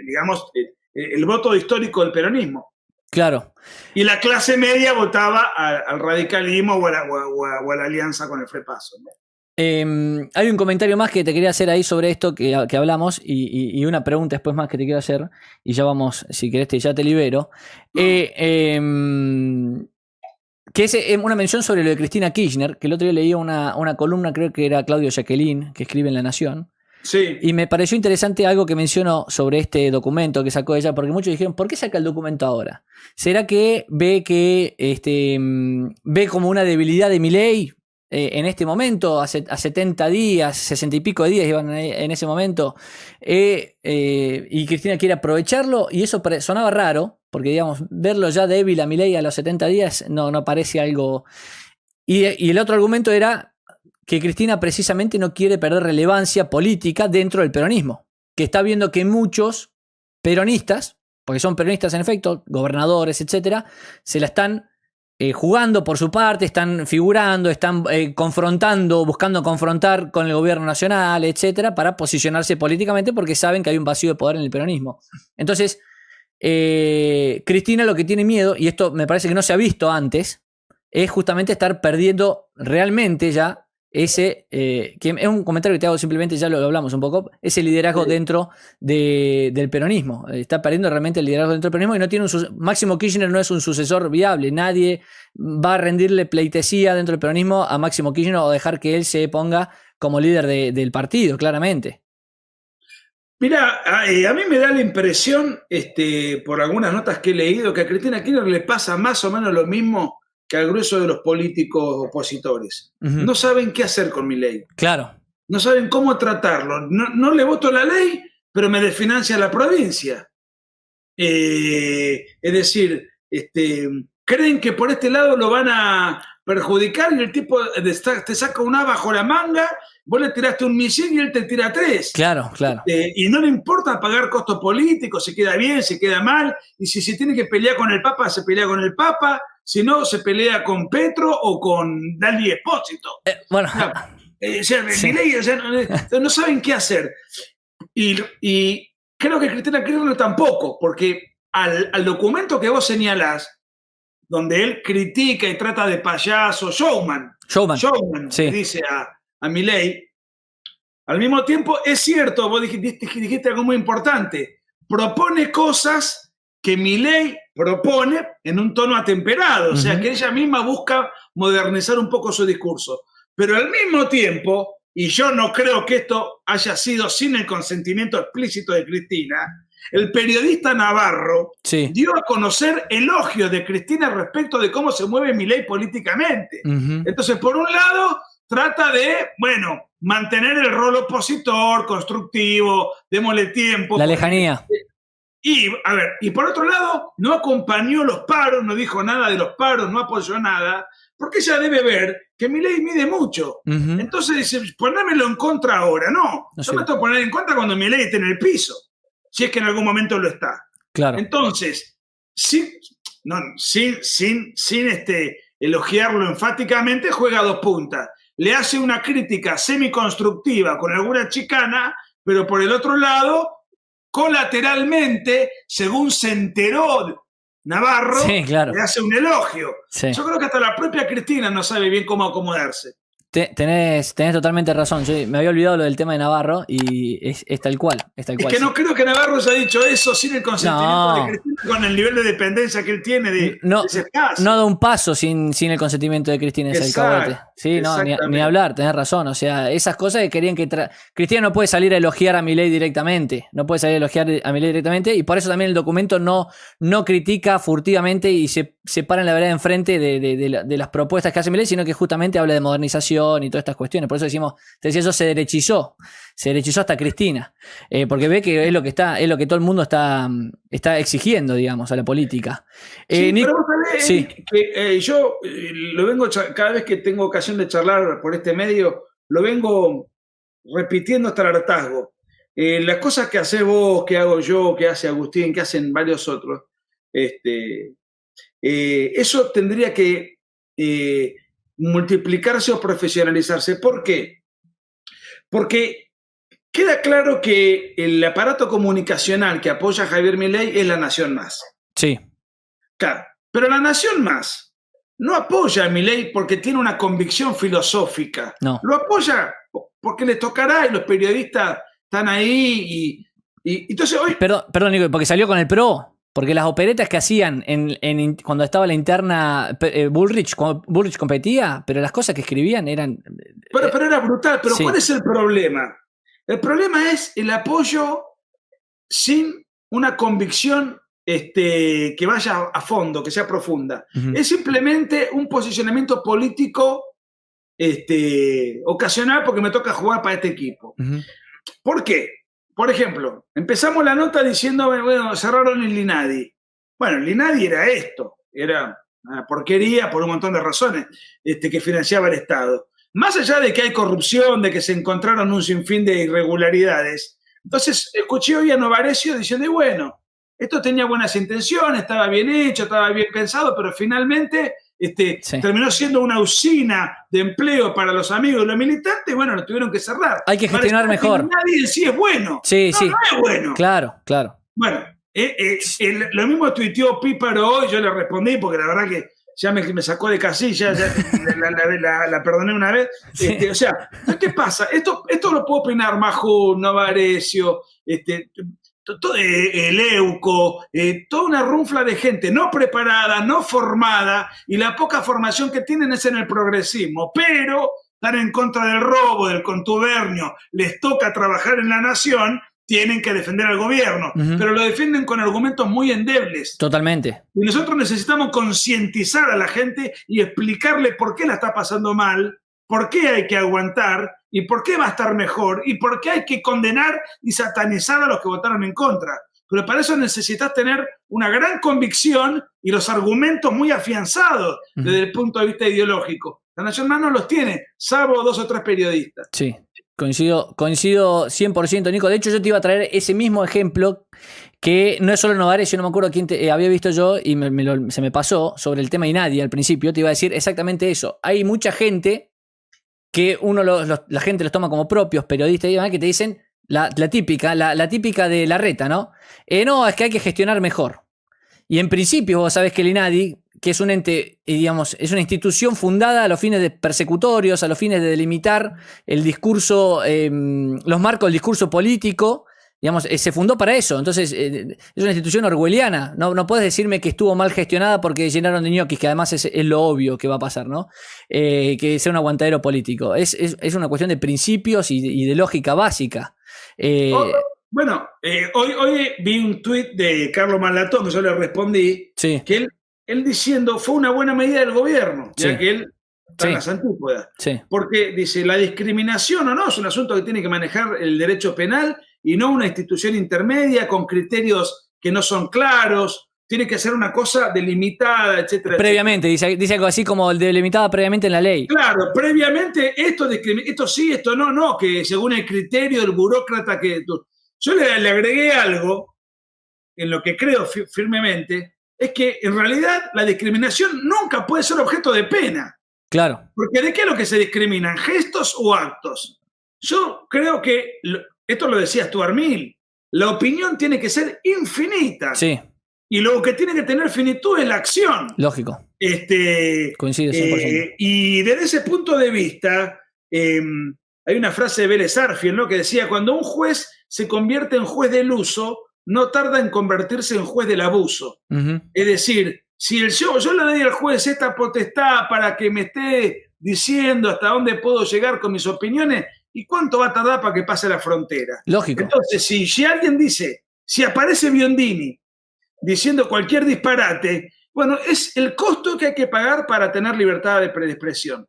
digamos, el voto histórico del peronismo. Claro. Y la clase media votaba al radicalismo o a la alianza con el Frepaso, ¿no? Hay un comentario más que te quería hacer ahí sobre esto que hablamos y una pregunta después más que te quiero hacer y ya vamos, si querés ya te libero. Que es una mención sobre lo de Cristina Kirchner, que el otro día leía una columna, creo que era Claudio Jacqueline, que escribe en La Nación. Sí. Y me pareció interesante algo que mencionó sobre este documento que sacó ella, porque muchos dijeron, ¿por qué saca el documento ahora? ¿Será que ve como una debilidad de Milei en este momento, a 70 días, 60 y pico de días iban en ese momento, y Cristina quiere aprovecharlo? Y eso sonaba raro, porque digamos, verlo ya débil a Milei a los 70 días no parece algo. Y el otro argumento era que Cristina precisamente no quiere perder relevancia política dentro del peronismo, que está viendo que muchos peronistas, porque son peronistas en efecto, gobernadores, etcétera, se la están jugando por su parte, están figurando, están buscando confrontar con el gobierno nacional, etcétera, para posicionarse políticamente porque saben que hay un vacío de poder en el peronismo. Entonces, Cristina lo que tiene miedo, y esto me parece que no se ha visto antes, es justamente estar perdiendo realmente ya ese, que es un comentario que te hago simplemente, ya lo hablamos un poco, ese liderazgo dentro del peronismo. Está perdiendo realmente el liderazgo dentro del peronismo y no tiene Máximo Kirchner no es un sucesor viable. Nadie va a rendirle pleitesía dentro del peronismo a Máximo Kirchner o dejar que él se ponga como líder del partido, claramente. Mira, a mí me da la impresión, por algunas notas que he leído, que a Cristina Kirchner le pasa más o menos lo mismo que al grueso de los políticos opositores. No saben qué hacer con Milei. Claro. No saben cómo tratarlo. No le voto la ley, pero me desfinancia la provincia. Es decir, creen que por este lado lo van a perjudicar y el tipo te saca una bajo la manga, vos le tiraste un misil y él te tira 3. Claro. Y no le importa pagar costos políticos, se queda bien, se queda mal, y si se tiene que pelear con el Papa, se pelea con el Papa, si no, se pelea con Petro o con Dalí Espósito. Bueno. Milei, no saben qué hacer. Y creo que Cristina Kirchner tampoco, porque al documento que vos señalás, donde él critica y trata de payaso, showman, sí. dice a Milei, al mismo tiempo es cierto, vos dijiste algo muy importante, propone cosas que Milei propone en un tono atemperado, o sea, que ella misma busca modernizar un poco su discurso. Pero al mismo tiempo, y yo no creo que esto haya sido sin el consentimiento explícito de Cristina, el periodista Navarro dio a conocer elogios de Cristina respecto de cómo se mueve Milei políticamente. Entonces, por un lado, trata de, bueno, mantener el rol opositor, constructivo, démosle tiempo. La lejanía. Y, a ver, y por otro lado, no acompañó los paros, no dijo nada de los paros, no apoyó nada, porque ella debe ver que Milei mide mucho. Entonces dice, ponémelo en contra ahora. No, yo me tengo que poner en contra cuando Milei esté en el piso, si es que en algún momento lo está. Claro. Entonces, sin elogiarlo enfáticamente, juega a dos puntas. Le hace una crítica semiconstructiva con alguna chicana, pero por el otro lado, colateralmente, según se enteró Navarro, le hace un elogio. Yo creo que hasta la propia Cristina no sabe bien cómo acomodarse. Tenés totalmente razón. Yo me había olvidado lo del tema de Navarro y es tal cual. Es que no creo que Navarro haya dicho eso sin el consentimiento de Cristina, con el nivel de dependencia que él tiene de ese caso. No da un paso sin el consentimiento de Cristina, ese alcahuete. Sí, no, ni hablar, tenés razón. O sea, esas cosas que querían que... Cristina no puede salir a elogiar a Milei directamente. No puede salir a elogiar a Milei directamente y por eso también el documento no critica furtivamente y se para en la vereda enfrente de las propuestas que hace Milei, sino que justamente habla de modernización y todas estas cuestiones. Por eso decimos, te decía, eso se derechizó hasta Cristina, porque ve que es lo que todo el mundo está exigiendo, digamos, a la política. Pero vos sabés, que yo lo vengo, cada vez que tengo ocasión de charlar por este medio, lo vengo repitiendo hasta el hartazgo. Las cosas que haces vos, que hago yo, que hace Agustín, que hacen varios otros, eso tendría que multiplicarse o profesionalizarse. ¿Por qué? Porque queda claro que el aparato comunicacional que apoya a Javier Milei es La Nación Más. Sí. Claro, pero La Nación Más no apoya a Milei porque tiene una convicción filosófica. No. Lo apoya porque le tocará y los periodistas están ahí y entonces hoy... Perdón, Nico, porque salió con el PRO. Porque las operetas que hacían cuando estaba la interna Bullrich, cuando Bullrich competía, pero las cosas que escribían eran... Pero era brutal. Pero ¿cuál es el problema? El problema es el apoyo sin una convicción que vaya a fondo, que sea profunda. Es simplemente un posicionamiento político ocasional porque me toca jugar para este equipo. ¿Por qué? Por ejemplo, empezamos la nota diciendo, bueno, cerraron el INADI. Bueno, el INADI era esto, era una porquería por un montón de razones que financiaba el Estado. Más allá de que hay corrupción, de que se encontraron un sinfín de irregularidades. Entonces, escuché hoy a Novarecio diciendo, bueno, esto tenía buenas intenciones, estaba bien hecho, estaba bien pensado, pero finalmente terminó siendo una usina de empleo para los amigos de los militantes, bueno, lo tuvieron que cerrar. Hay que gestionar mejor. Nadie en sí es bueno. Sí. No es bueno. Claro. Bueno, lo mismo tuiteó Píparo hoy, yo le respondí porque la verdad que ya me sacó de casilla, ya la perdoné una vez. Sí. O sea, ¿qué pasa? Esto lo puedo opinar Majul, Novarecio, Leuco, toda una runfla de gente no preparada, no formada, y la poca formación que tienen es en el progresismo, pero están en contra del robo, del contubernio, les toca trabajar en la nación, tienen que defender al gobierno, pero lo defienden con argumentos muy endebles. Totalmente. Y nosotros necesitamos concientizar a la gente y explicarle por qué la está pasando mal, por qué hay que aguantar y por qué va a estar mejor y por qué hay que condenar y satanizar a los que votaron en contra. Pero para eso necesitas tener una gran convicción y los argumentos muy afianzados desde el punto de vista ideológico. La Nación Más no los tiene, salvo 2 o 3 periodistas. Sí, coincido 100%, Nico. De hecho, yo te iba a traer ese mismo ejemplo que no es solo Novarecio, no me acuerdo quién había visto yo y se me pasó sobre el tema INADI al principio. Te iba a decir exactamente eso. Hay mucha gente que la gente los toma como propios periodistas y demás, que te dicen la típica de Larreta, ¿no? No, es que hay que gestionar mejor. Y en principio vos sabés que el INADI, que es un ente, digamos, es una institución fundada a los fines de persecutorios, a los fines de delimitar el discurso, los marcos del discurso político, Digamos, se fundó para eso. Entonces, es una institución orwelliana. No puedes decirme que estuvo mal gestionada porque llenaron de ñoquis, que además es lo obvio que va a pasar, ¿no? Que sea un aguantadero político. Es una cuestión de principios y de lógica básica. Bueno, hoy vi un tuit de Carlos Malatón, que yo le respondí, sí. que él diciendo fue una buena medida del gobierno, ya Sí. que él está en Sí. las antípodas. Sí. Porque dice, la discriminación o no es un asunto que tiene que manejar el derecho penal y no una institución intermedia con criterios que no son claros. Tiene que ser una cosa delimitada, etcétera. Previamente, etcétera. dice algo así como delimitada previamente en la ley. Claro, previamente esto sí, esto no, que según el criterio del burócrata que... Yo le agregué algo en lo que creo firmemente, es que en realidad la discriminación nunca puede ser objeto de pena. Claro. Porque ¿de qué es lo que se discriminan? ¿Gestos o actos? Yo creo que, esto lo decía Stuart Mill, la opinión tiene que ser infinita. Sí. Y lo que tiene que tener finitud es la acción. Lógico. Coincido 100%. Y desde ese punto de vista, hay una frase de Vélez Sarsfield, ¿no? Que decía, cuando un juez se convierte en juez del uso, no tarda en convertirse en juez del abuso. Uh-huh. Es decir, si yo le doy al juez esta potestad para que me esté diciendo hasta dónde puedo llegar con mis opiniones, ¿y cuánto va a tardar para que pase la frontera? Lógico. Entonces, si alguien dice, si aparece Biondini diciendo cualquier disparate, bueno, es el costo que hay que pagar para tener libertad de expresión.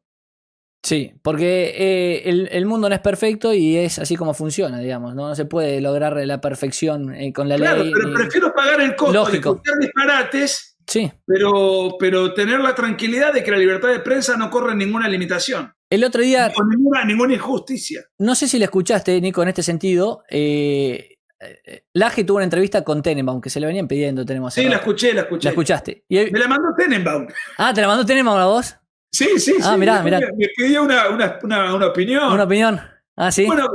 Sí, porque el mundo no es perfecto y es así como funciona, digamos, no se puede lograr la perfección con la ley. Claro, pero prefiero pagar el costo lógico. de escuchar disparates, sí. pero tener la tranquilidad de que la libertad de prensa no corre ninguna limitación. El otro día... Con ninguna injusticia. No sé si la escuchaste, Nico, en este sentido. Laje tuvo una entrevista con Tenenbaum, que se le venían pidiendo. Sí, la escuché. ¿La escuchaste? Me la mandó Tenenbaum. Ah, ¿te la mandó Tenenbaum a vos? Sí. Mirá. Me pidió una opinión. ¿Una opinión? Ah, sí. Bueno,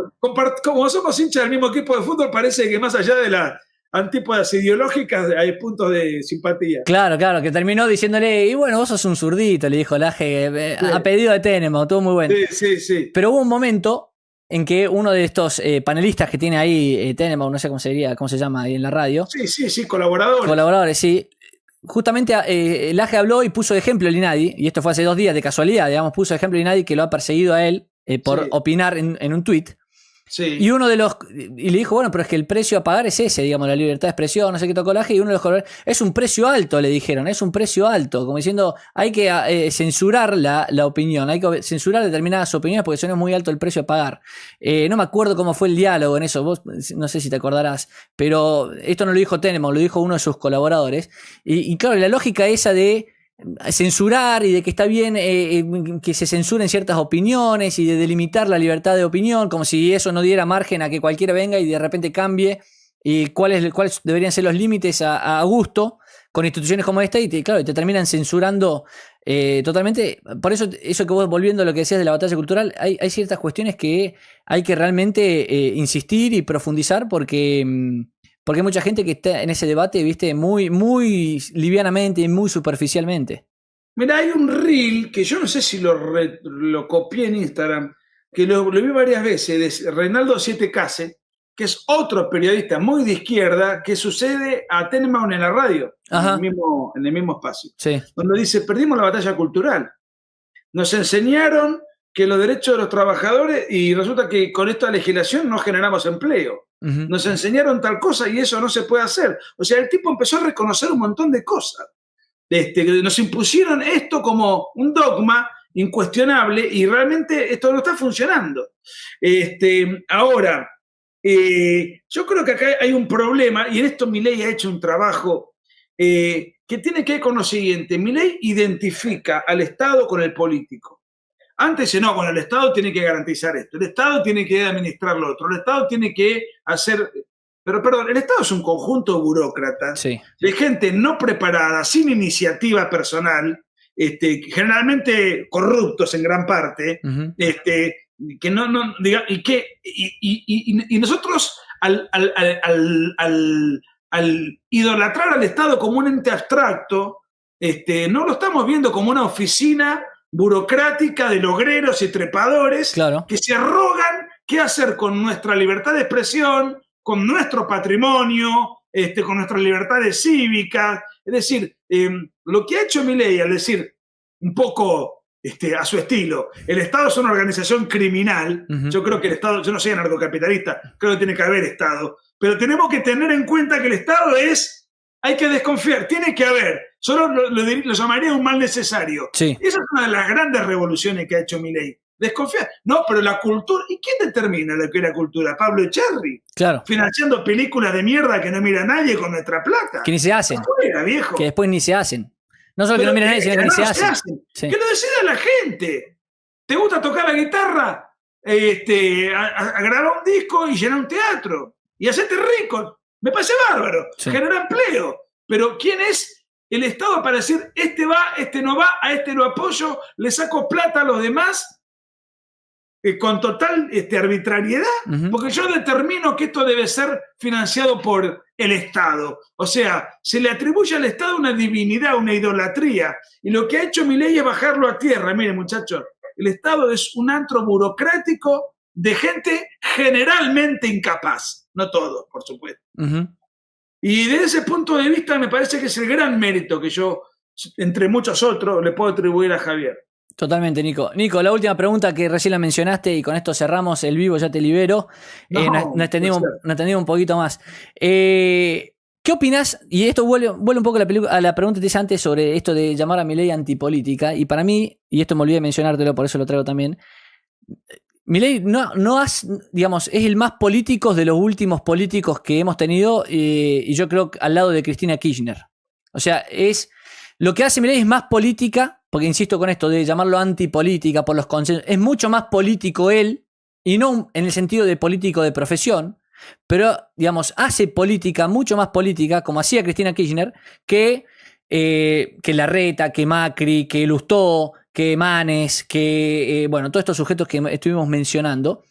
como somos hinchas del mismo equipo de fútbol, parece que más allá de las antípodas ideológicas hay puntos de simpatía. Claro, que terminó diciéndole, y bueno, vos sos un zurdito, le dijo Laje, a pedido de Tenenbaum, todo muy bueno. Sí. Pero hubo un momento en que uno de estos panelistas que tiene ahí Tenenbaum, no sé cómo se llama ahí en la radio. Sí, colaboradores. Colaboradores, sí. Justamente Laje habló y puso de ejemplo el INADI, y esto fue hace 2 días de casualidad, digamos, puso de ejemplo el INADI que lo ha perseguido a él por opinar en un tuit. Sí. Y y le dijo, bueno, pero es que el precio a pagar es ese, digamos, la libertad de expresión, no sé qué tocó Laje, y uno de los colaboradores, es un precio alto, le dijeron, es un precio alto, como diciendo, hay que censurar la opinión, hay que censurar determinadas opiniones porque eso no es muy alto el precio a pagar. No me acuerdo cómo fue el diálogo en eso, vos no sé si te acordarás, pero esto no lo dijo Tenenbaum, lo dijo uno de sus colaboradores, y claro, la lógica esa de censurar y de que está bien que se censuren ciertas opiniones y de delimitar la libertad de opinión, como si eso no diera margen a que cualquiera venga y de repente cambie y cuáles deberían ser los límites a gusto con instituciones como esta y te terminan censurando totalmente. Por eso que vos, volviendo a lo que decías de la batalla cultural, hay ciertas cuestiones que hay que realmente insistir y profundizar porque hay mucha gente que está en ese debate, viste, muy, muy livianamente y muy superficialmente. Mira, hay un reel que yo no sé si lo copié en Instagram, que lo vi varias veces, de Reinaldo Siete Case, que es otro periodista muy de izquierda, que sucede a Tenenbaum en la radio, en el mismo espacio. Sí. Donde dice, perdimos la batalla cultural. Nos enseñaron que los derechos de los trabajadores, y resulta que con esta legislación no generamos empleo. Uh-huh. Nos enseñaron tal cosa y eso no se puede hacer. O sea, el tipo empezó a reconocer un montón de cosas. Nos impusieron esto como un dogma incuestionable y realmente esto no está funcionando. Ahora, yo creo que acá hay un problema y en esto Milei ha hecho un trabajo que tiene que ver con lo siguiente. Milei identifica al Estado con el político. Antes no, bueno, el Estado tiene que garantizar esto, el Estado tiene que administrar lo otro, el Estado tiene que hacer... Pero perdón, el Estado es un conjunto de burócratas, de gente no preparada, sin iniciativa personal, generalmente corruptos en gran parte, uh-huh. Que no diga, y nosotros al idolatrar al Estado como un ente abstracto, no lo estamos viendo como una oficina burocrática de logreros y trepadores que se arrogan qué hacer con nuestra libertad de expresión, con nuestro patrimonio, con nuestras libertades cívicas. Es decir, lo que ha hecho Milei al decir un poco a su estilo, el Estado es una organización criminal. Yo creo que el Estado, yo no soy anarcocapitalista, creo que tiene que haber Estado, pero tenemos que tener en cuenta que el Estado hay que desconfiar, tiene que haber, solo lo llamaría un mal necesario. Sí. Esa es una de las grandes revoluciones que ha hecho Milei. Desconfiar. No, pero la cultura, ¿y quién determina lo que es la cultura? Pablo Echarri. Claro. Financiando películas de mierda que no mira nadie con nuestra plata. Que ni se hacen. Afuera, viejo. Que después ni se hacen. No solo que no mira nadie, sino que ni se hacen. Sí. Que lo decida la gente. ¿Te gusta tocar la guitarra? A grabar un disco y llenar un teatro. Y hacerte rico. Me parece bárbaro. Sí. Genera empleo. Pero ¿quién es el Estado para decir este va, este no va, a este lo apoyo, le saco plata a los demás? Con total arbitrariedad, porque yo determino que esto debe ser financiado por el Estado. O sea, se le atribuye al Estado una divinidad, una idolatría, y lo que ha hecho Milei es bajarlo a tierra. Miren, muchachos, el Estado es un antro burocrático de gente generalmente incapaz, no todos, por supuesto. Y desde ese punto de vista me parece que es el gran mérito que yo, entre muchos otros, le puedo atribuir a Javier. Totalmente, Nico. Nico, la última pregunta que recién la mencionaste y con esto cerramos el vivo, ya te libero. Nos extendimos un poquito más. ¿Qué opinás? Y esto vuelve un poco a la pregunta que te hice antes sobre esto de llamar a Milei antipolítica. Y para mí, y esto me olvidé de mencionártelo, por eso lo traigo también, Milei digamos, es el más político de los últimos políticos que hemos tenido, y yo creo al lado de Cristina Kirchner. O sea, lo que hace Milei es más política. Porque insisto con esto de llamarlo antipolítica por los consensos, es mucho más político él, y no en el sentido de político de profesión, pero, digamos, hace política mucho más política, como hacía Cristina Kirchner, que Larreta, que Macri, que Lustó, que Manes, que, bueno, todos estos sujetos que estuvimos mencionando.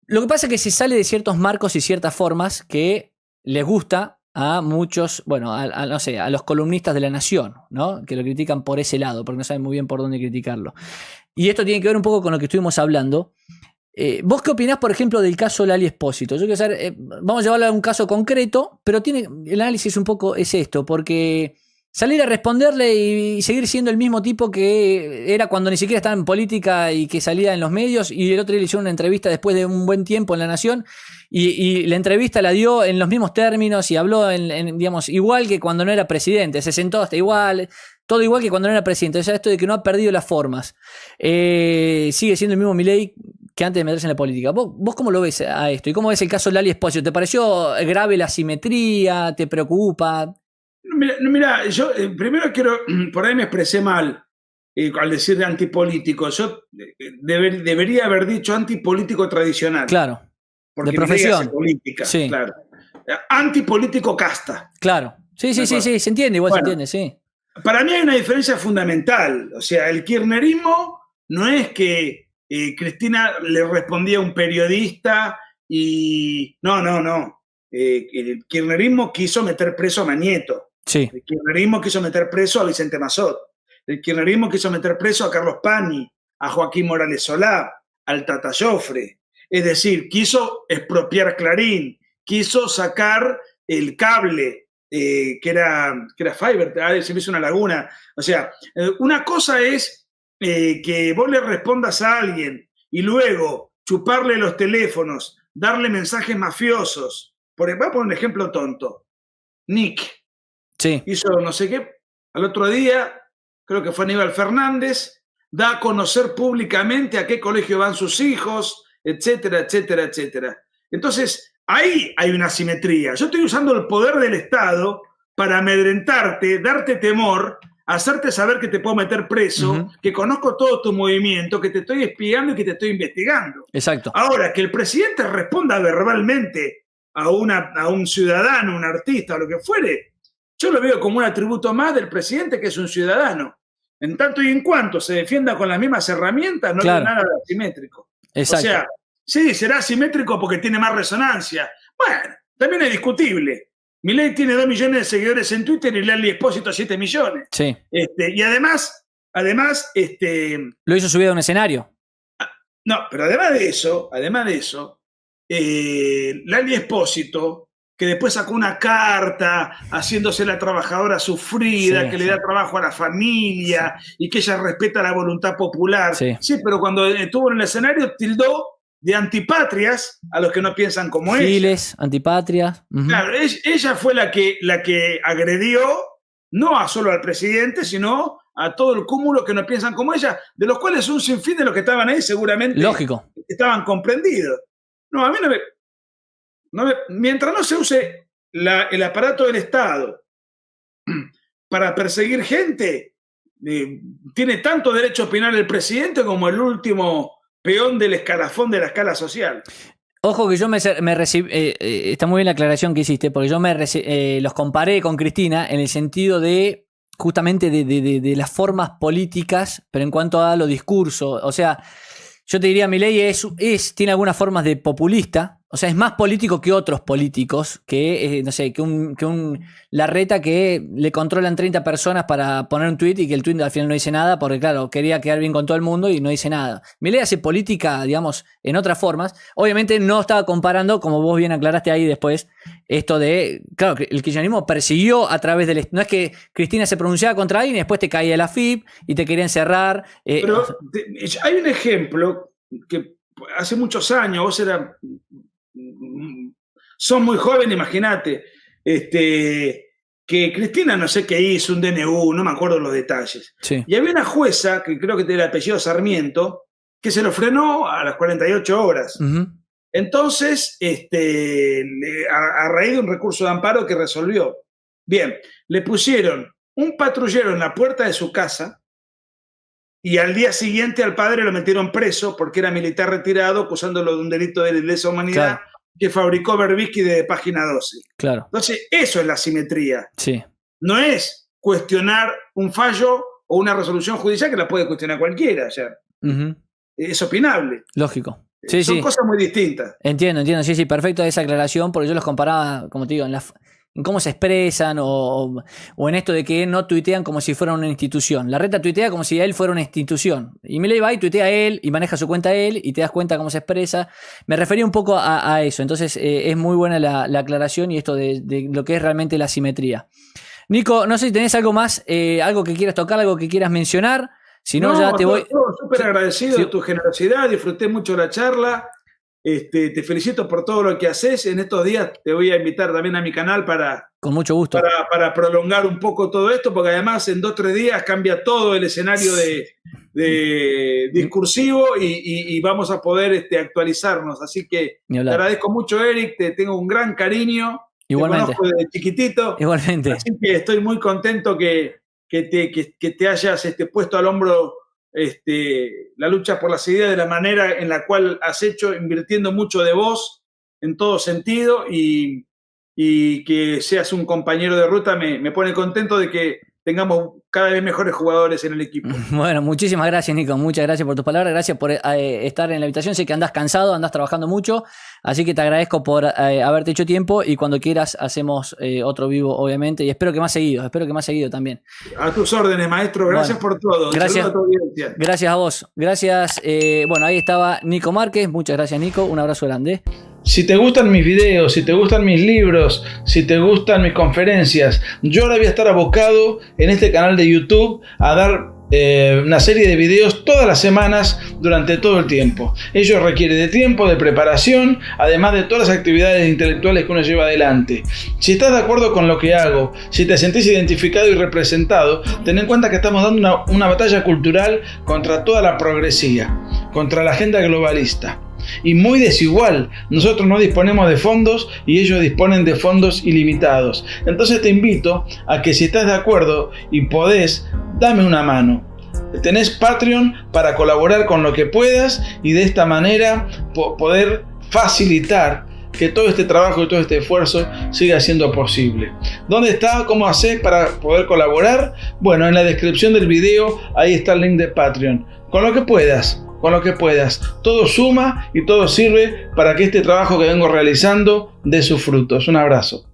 Lo que pasa es que se sale de ciertos marcos y ciertas formas que les gusta a muchos, bueno, no sé, a los columnistas de La Nación, ¿no? Que lo critican por ese lado, porque no saben muy bien por dónde criticarlo. Y esto tiene que ver un poco con lo que estuvimos hablando. ¿Vos qué opinás, por ejemplo, del caso Lali Espósito? Yo quiero saber, vamos a llevarlo a un caso concreto, pero el análisis un poco es esto, porque salir a responderle y seguir siendo el mismo tipo que era cuando ni siquiera estaba en política y que salía en los medios, y el otro día le hicieron una entrevista después de un buen tiempo en La Nación, y la entrevista la dio en los mismos términos y habló digamos, igual que cuando no era presidente, se sentó hasta igual, todo igual que cuando no era presidente. O sea, esto de que no ha perdido las formas, sigue siendo el mismo Milei que antes de meterse en la política. ¿Vos cómo lo ves a esto? ¿Y cómo ves el caso Lali Espósito? ¿Te pareció grave la asimetría? ¿Te preocupa? Mira, yo primero por ahí me expresé mal al decir de antipolítico. Yo debería haber dicho antipolítico tradicional. Claro. Porque de profesión. Política, sí. Claro. Antipolítico casta. Claro. Sí, se entiende, igual bueno, se entiende, sí. Para mí hay una diferencia fundamental. O sea, el kirchnerismo no es que Cristina le respondía a un periodista y... No. El kirchnerismo quiso meter preso a Mañeto. Sí. El kirchnerismo quiso meter preso a Vicente Mazot. El kirchnerismo quiso meter preso a Carlos Pani, a Joaquín Morales Solá, al Tata Joffre. Es decir, quiso expropiar Clarín, quiso sacar el cable, que era Fiverr, se me hizo una laguna. O sea, una cosa es que vos le respondas a alguien y luego chuparle los teléfonos, darle mensajes mafiosos. Voy a poner un ejemplo tonto. Nick hizo no sé qué, al otro día, creo que fue Aníbal Fernández, da a conocer públicamente a qué colegio van sus hijos, etcétera. Entonces, ahí hay una asimetría. Yo estoy usando el poder del Estado para amedrentarte, darte temor, hacerte saber que te puedo meter preso, que conozco todo tu movimiento, que te estoy espiando y que te estoy investigando. Exacto. Ahora, que el presidente responda verbalmente a un ciudadano, un artista, o lo que fuere, yo lo veo como un atributo más del presidente, que es un ciudadano. En tanto y en cuanto se defienda con las mismas herramientas, no hay nada de asimétrico. Exacto. O sea, sí, será asimétrico porque tiene más resonancia. Bueno, también es discutible. Milei tiene 2 millones de seguidores en Twitter y Lali Espósito 7 millones. Sí. Y además... ¿Lo hizo subir a un escenario? No, pero además de eso, Lali Espósito, que después sacó una carta haciéndose la trabajadora sufrida, que le da trabajo a la familia y que ella respeta la voluntad popular. Sí, pero cuando estuvo en el escenario tildó de antipatrias a los que no piensan como ella. Giles, antipatrias. Claro, ella fue la que agredió no solo al presidente, sino a todo el cúmulo que no piensan como ella, de los cuales un sinfín de los que estaban ahí seguramente estaban comprendidos. No, a mí mientras no se use el aparato del Estado para perseguir gente, tiene tanto derecho a opinar el presidente como el último peón del escalafón de la escala social. Ojo que yo me recibí, está muy bien la aclaración que hiciste, porque yo los comparé con Cristina en el sentido de justamente de las formas políticas, pero en cuanto a los discursos. O sea, yo te diría, Milei tiene algunas formas de populista. O sea, es más político que otros políticos, que no sé, que un Larreta que le controlan 30 personas para poner un tuit y que el tuit al final no dice nada, porque claro, quería quedar bien con todo el mundo y no dice nada. Milei hace política, digamos, en otras formas. Obviamente no estaba comparando, como vos bien aclaraste ahí después, esto de, claro, el kirchnerismo persiguió a través del... No es que Cristina se pronunciaba contra alguien y después te caía la FIP y te querían cerrar. Pero hay un ejemplo que hace muchos años, vos sos muy joven, imagínate, que Cristina no sé qué hizo, un DNU, no me acuerdo los detalles. Sí. Y había una jueza, que creo que tenía el apellido Sarmiento, que se lo frenó a las 48 horas. Uh-huh. Entonces, a raíz de un recurso de amparo que resolvió. Bien, le pusieron un patrullero en la puerta de su casa y al día siguiente al padre lo metieron preso porque era militar retirado, acusándolo de un delito de lesa humanidad. Claro. Que fabricó Berbisky de Página 12. Claro. Entonces, eso es la simetría. Sí. No es cuestionar un fallo o una resolución judicial que la puede cuestionar cualquiera. O sea, uh-huh. Es opinable. Lógico. Sí, son cosas muy distintas. Entiendo. Sí, perfecto esa aclaración, porque yo los comparaba, como te digo, en cómo se expresan o en esto de que no tuitean como si fuera una institución. Larreta tuitea como si él fuera una institución. Y Milei va y tuitea a él y maneja su cuenta a él y te das cuenta cómo se expresa. Me refería un poco a eso. Entonces es muy buena la aclaración y esto de lo que es realmente la simetría. Nico, no sé si tenés algo más, algo que quieras tocar, algo que quieras mencionar. Si no, ya te voy... Súper agradecido de tu generosidad, disfruté mucho la charla. Te felicito por todo lo que haces. En estos días te voy a invitar también a mi canal con mucho gusto para prolongar un poco todo esto, porque además en 2 o 3 días cambia todo el escenario de discursivo y vamos a poder actualizarnos. Así que te agradezco mucho, Eric, te tengo un gran cariño. Igualmente. Te conozco desde chiquitito. Igualmente. Así que estoy muy contento que te hayas puesto al hombro la lucha por las ideas de la manera en la cual has hecho, invirtiendo mucho de vos en todo sentido y que seas un compañero de ruta me pone contento de que tengamos cada vez mejores jugadores en el equipo. Bueno, muchísimas gracias, Nico. Muchas gracias por tus palabras. Gracias por estar en la habitación. Sé que andás cansado, andás trabajando mucho. Así que te agradezco por haberte hecho tiempo y cuando quieras hacemos otro vivo, obviamente. Y espero que más seguido también. A tus órdenes, maestro. Gracias por todo. Gracias a tu audiencia. Gracias a vos. Gracias. Bueno, ahí estaba Nico Márquez. Muchas gracias, Nico. Un abrazo grande. Si te gustan mis videos, si te gustan mis libros, si te gustan mis conferencias, yo ahora voy a estar abocado en este canal de YouTube a dar una serie de videos todas las semanas durante todo el tiempo. Ello requiere de tiempo, de preparación, además de todas las actividades intelectuales que uno lleva adelante. Si estás de acuerdo con lo que hago, si te sentís identificado y representado, ten en cuenta que estamos dando una batalla cultural contra toda la progresía, contra la agenda globalista. Y muy desigual. Nosotros no disponemos de fondos y ellos disponen de fondos ilimitados. Entonces te invito a que si estás de acuerdo y podés, dame una mano. Tenés Patreon para colaborar con lo que puedas y de esta manera poder facilitar que todo este trabajo y todo este esfuerzo siga siendo posible. ¿Dónde está? ¿Cómo haces para poder colaborar? Bueno, en la descripción del video ahí está el link de Patreon. Con lo que puedas. Todo suma y todo sirve para que este trabajo que vengo realizando dé sus frutos. Un abrazo.